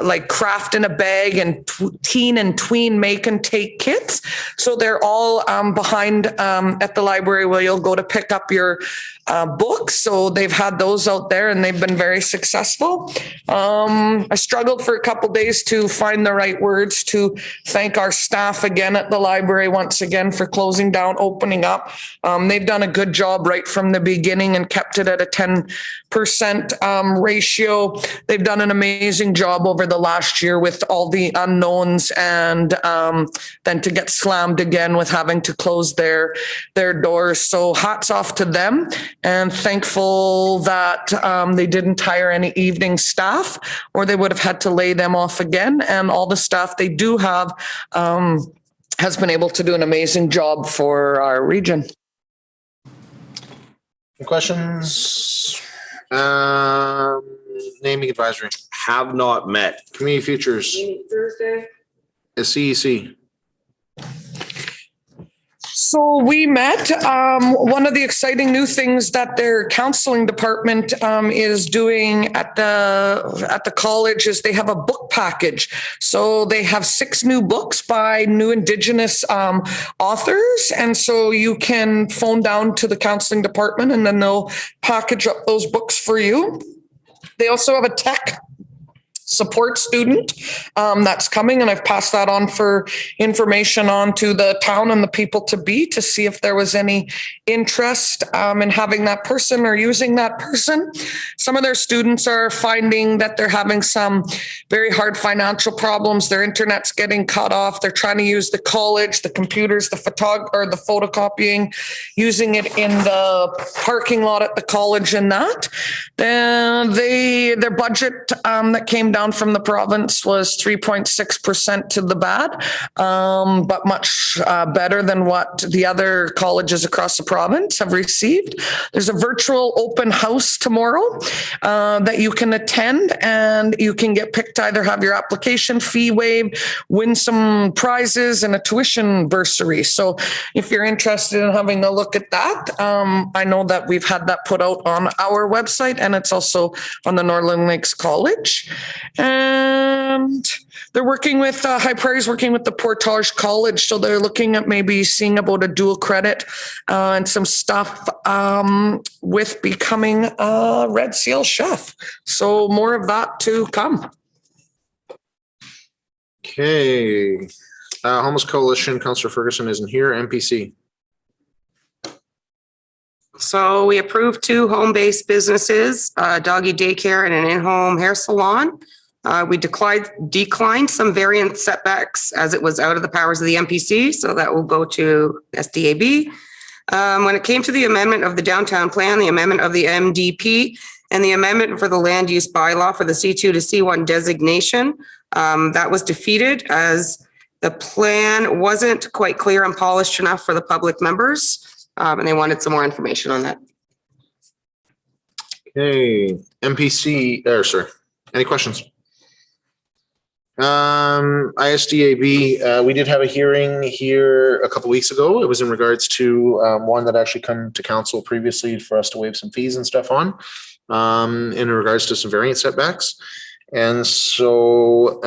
like craft in a bag and teen and tween make and take kits. So they're all behind at the library where you'll go to pick up your books. So they've had those out there and they've been very successful. I struggled for a couple days to find the right words to thank our staff again at the library once again for closing down, opening up. They've done a good job right from the beginning and kept it at a 10% ratio. They've done an amazing job over the last year with all the unknowns, and then to get slammed again with having to close their doors. So hats off to them, and thankful that they didn't hire any evening staff or they would have had to lay them off again. And all the staff they do have has been able to do an amazing job for our region. Any questions? Naming advisory. Have not met. Community Futures. Thursday. The CEC. So we met. One of the exciting new things that their counseling department is doing at the college is they have a book package. So they have 6 new books by new Indigenous authors, and so you can phone down to the counseling department, and then they'll package up those books for you. They also have a tech support student that's coming, and I've passed that on for information on to the town and the people to be to see if there was any interest in having that person or using that person. Some of their students are finding that they're having some very hard financial problems. Their internet's getting cut off. They're trying to use the college, the computers, the photocopying, using it in the parking lot at the college and that. Then their budget that came down from the province was 3.6% to the bad, but much better than what the other colleges across the province have received. There's a virtual open house tomorrow that you can attend, and you can get picked to either have your application fee waived, win some prizes, and a tuition bursary. So if you're interested in having a look at that, I know that we've had that put out on our website, and it's also on the Northern Lakes College. And they're working with High Prairie's working with the Portage College. So they're looking at maybe seeing about a dual credit and some stuff with becoming a Red Seal chef. So more of that to come. Okay. Homeless Coalition, Councillor Ferguson isn't here. MPC. So we approved 2 home-based businesses, doggy daycare and an in-home hair salon. We declined some variant setbacks as it was out of the powers of the MPC, so that will go to SDAB. When it came to the amendment of the downtown plan, the amendment of the MDP, And the amendment for the land use bylaw for the C2 to C1 designation, that was defeated as the plan wasn't quite clear and polished enough for the public members. And they wanted some more information on that. Okay, MPC, sir, any questions? ISDAB, we did have a hearing here a couple weeks ago. It was in regards to one that actually come to council previously for us to waive some fees and stuff on in regards to some variance setbacks. And so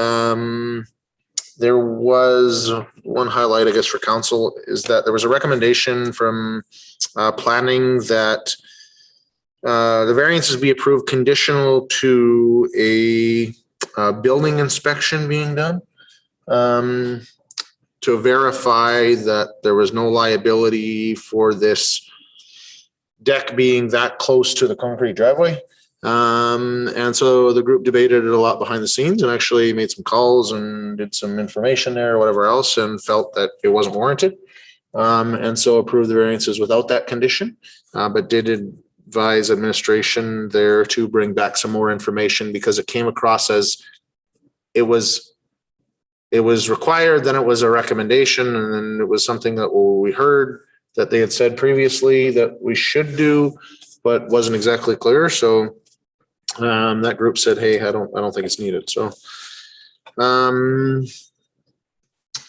there was one highlight, I guess, for council is that there was a recommendation from planning that the variances be approved conditional to a building inspection being done to verify that there was no liability for this deck being that close to the concrete driveway. And so the group debated it a lot behind the scenes and actually made some calls and did some information there or whatever else and felt that it wasn't warranted. And so approved the variances without that condition, but did advise administration there to bring back some more information because it came across as it was required, then it was a recommendation, and then it was something that we heard that they had said previously that we should do, but wasn't exactly clear. So that group said, hey, I don't think it's needed. So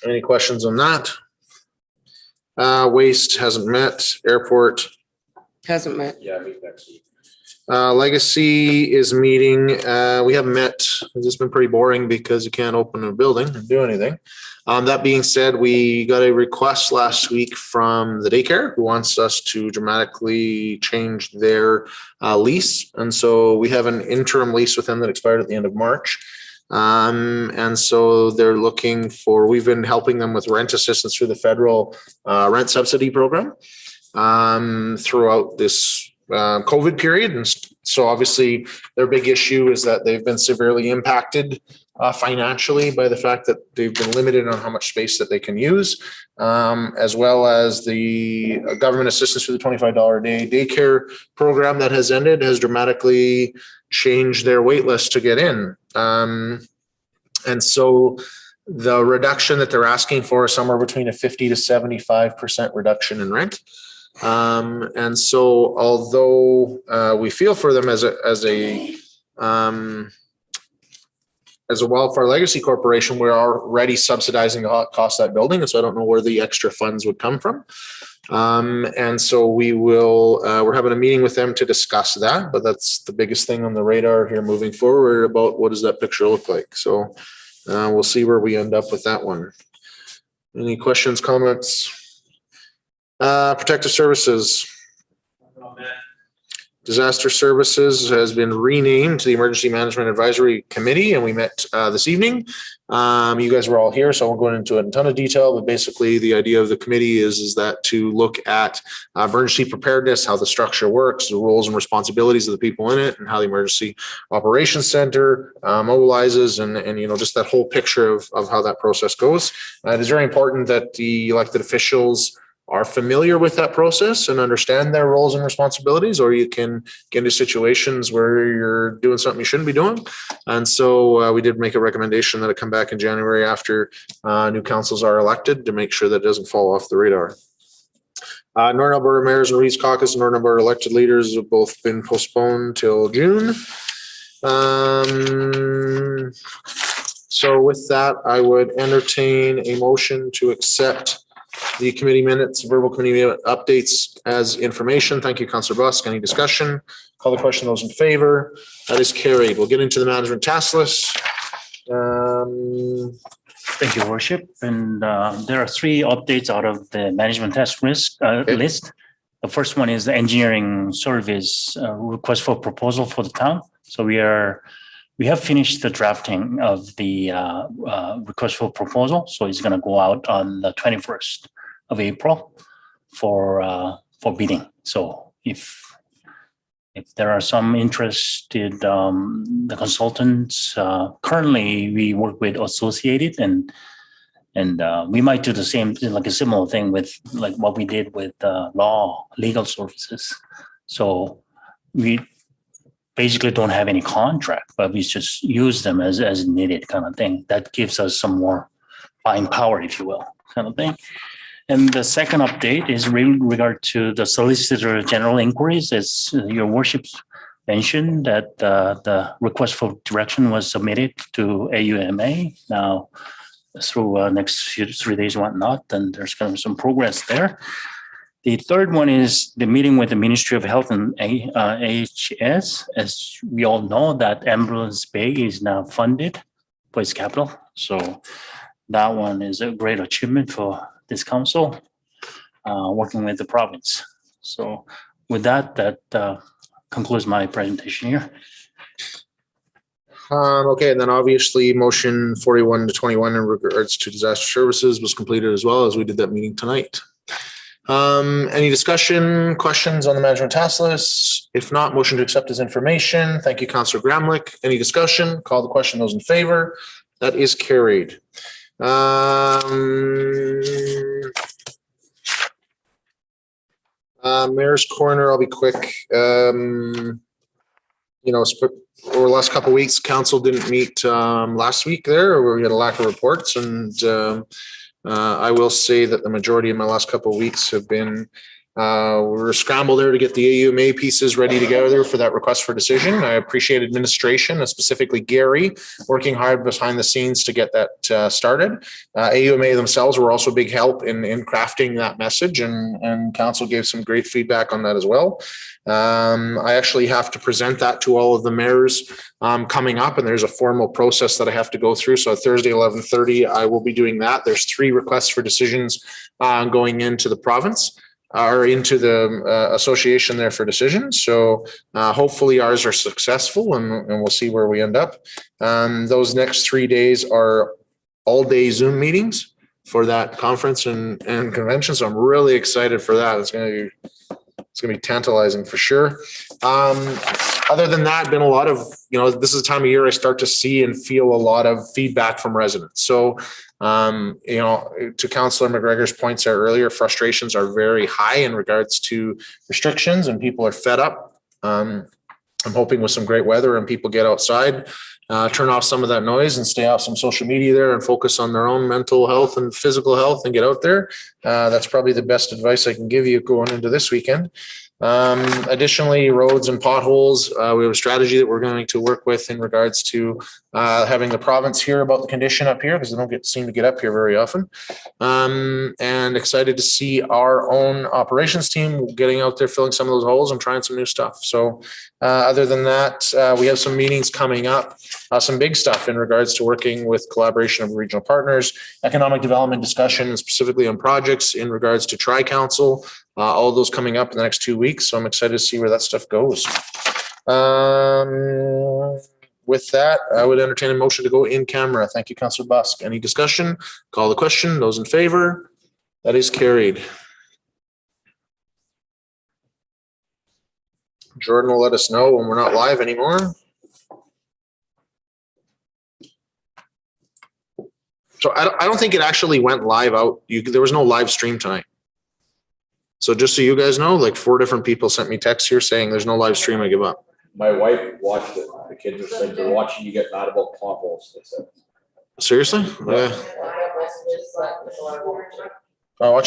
any questions on that? Waste hasn't met. Airport Hasn't met. Yeah, meet next week. Legacy is meeting. We haven't met. It's just been pretty boring because you can't open a building and do anything. That being said, we got a request last week from the daycare who wants us to dramatically change their lease. And so we have an interim lease with them that expired at the end of March. And so they're looking for, we've been helping them with rent assistance through the federal rent subsidy program throughout this COVID period. And so obviously their big issue is that they've been severely impacted financially by the fact that they've been limited on how much space that they can use, as well as the government assistance through the $25 a day daycare program that has ended has dramatically changed their wait list to get in. And so the reduction that they're asking for is somewhere between a 50 to 75% reduction in rent. And so although we feel for them as a Wildfire Legacy Corporation, we're already subsidizing the cost of that building. And so I don't know where the extra funds would come from. And so we will, we're having a meeting with them to discuss that, but that's the biggest thing on the radar here moving forward about what does that picture look like. So we'll see where we end up with that one. Any questions, comments? Protective Services. Disaster Services has been renamed to the Emergency Management Advisory Committee, and we met this evening. You guys were all here, so I won't go into a ton of detail, but basically the idea of the committee is that to look at emergency preparedness, how the structure works, the roles and responsibilities of the people in it, and how the Emergency Operations Center mobilizes, and you know, just that whole picture of how that process goes. It is very important that the elected officials are familiar with that process and understand their roles and responsibilities, or you can get into situations where you're doing something you shouldn't be doing. And so we did make a recommendation that it come back in January after new councils are elected to make sure that it doesn't fall off the radar. Northern Alberta Mayors and Reeds Caucus and Northern Alberta elected leaders have both been postponed till June. So with that, I would entertain a motion to accept the committee minutes, verbal committee updates as information. Thank you, Councillor Busk. Any discussion? Call the question. Those in favor? That is carried. We'll get into the management task list. Thank you, Worship. And there are three updates out of the management task list. The first one is the engineering service request for proposal for the town. So we have finished the drafting of the request for proposal. So it's going to go out on the 21st of April for bidding. So if there are some interested, the consultants, currently we work with Associated and we might do the same, like a similar thing with like what we did with legal services. So basically don't have any contract, but we just use them as needed kind of thing. That gives us some more buying power, if you will, kind of thing. And the second update is regard to the Solicitor General inquiries. As your worships mentioned, that the request for direction was submitted to AUMA. Now, through next 3 days and whatnot, and there's going to be some progress there. The third one is the meeting with the Ministry of Health and AHS. As we all know, that Ambulance Bay is now funded for its capital. So that one is a great achievement for this council, working with the province. So with that, concludes my presentation here. Okay, and then obviously motion 41 to 21 in regards to disaster services was completed as well as we did that meeting tonight. Any discussion, questions on the management task list? If not, motion to accept as information. Thank you, Councillor Gramlich. Any discussion? Call the question. Those in favor? That is carried. Mayor's Corner, I'll be quick. Over the last couple of weeks, council didn't meet last week there, where we had a lack of reports. And I will say that the majority of my last couple of weeks have been, we're scrambled there to get the AUMA pieces ready together for that request for decision. I appreciate administration, and specifically Gary, working hard behind the scenes to get that started. AUMA themselves were also a big help in crafting that message, and council gave some great feedback on that as well. I actually have to present that to all of the mayors coming up, and there's a formal process that I have to go through. So Thursday, 11:30, I will be doing that. There's 3 requests for decisions going into the province or into the association there for decisions. So hopefully ours are successful, and we'll see where we end up. Those next 3 days are all-day Zoom meetings for that conference and convention. So I'm really excited for that. It's going to be tantalizing for sure. Other than that, been a lot of, this is the time of year I start to see and feel a lot of feedback from residents. So, to Councillor McGregor's points there earlier, frustrations are very high in regards to restrictions, and people are fed up. I'm hoping with some great weather and people get outside, turn off some of that noise and stay off some social media there and focus on their own mental health and physical health and get out there. That's probably the best advice I can give you going into this weekend. Additionally, roads and potholes, we have a strategy that we're going to work with in regards to having the province hear about the condition up here, because they don't seem to get up here very often. And excited to see our own operations team getting out there, filling some of those holes and trying some new stuff. So other than that, we have some meetings coming up, some big stuff in regards to working with collaboration of regional partners, economic development discussion, and specifically on projects in regards to Tri-Council. All of those coming up in the next 2 weeks. So I'm excited to see where that stuff goes. With that, I would entertain a motion to go in camera. Thank you, Councillor Busk. Any discussion? Call the question. Those in favor? That is carried. Jordan will let us know when we're not live anymore. So I don't think it actually went live out. There was no live stream tonight. So just so you guys know, like 4 different people sent me texts here saying there's no live stream. I give up. My wife watched it. The kids are saying they're watching you get mad about potholes. They said. Seriously? Yeah. I watch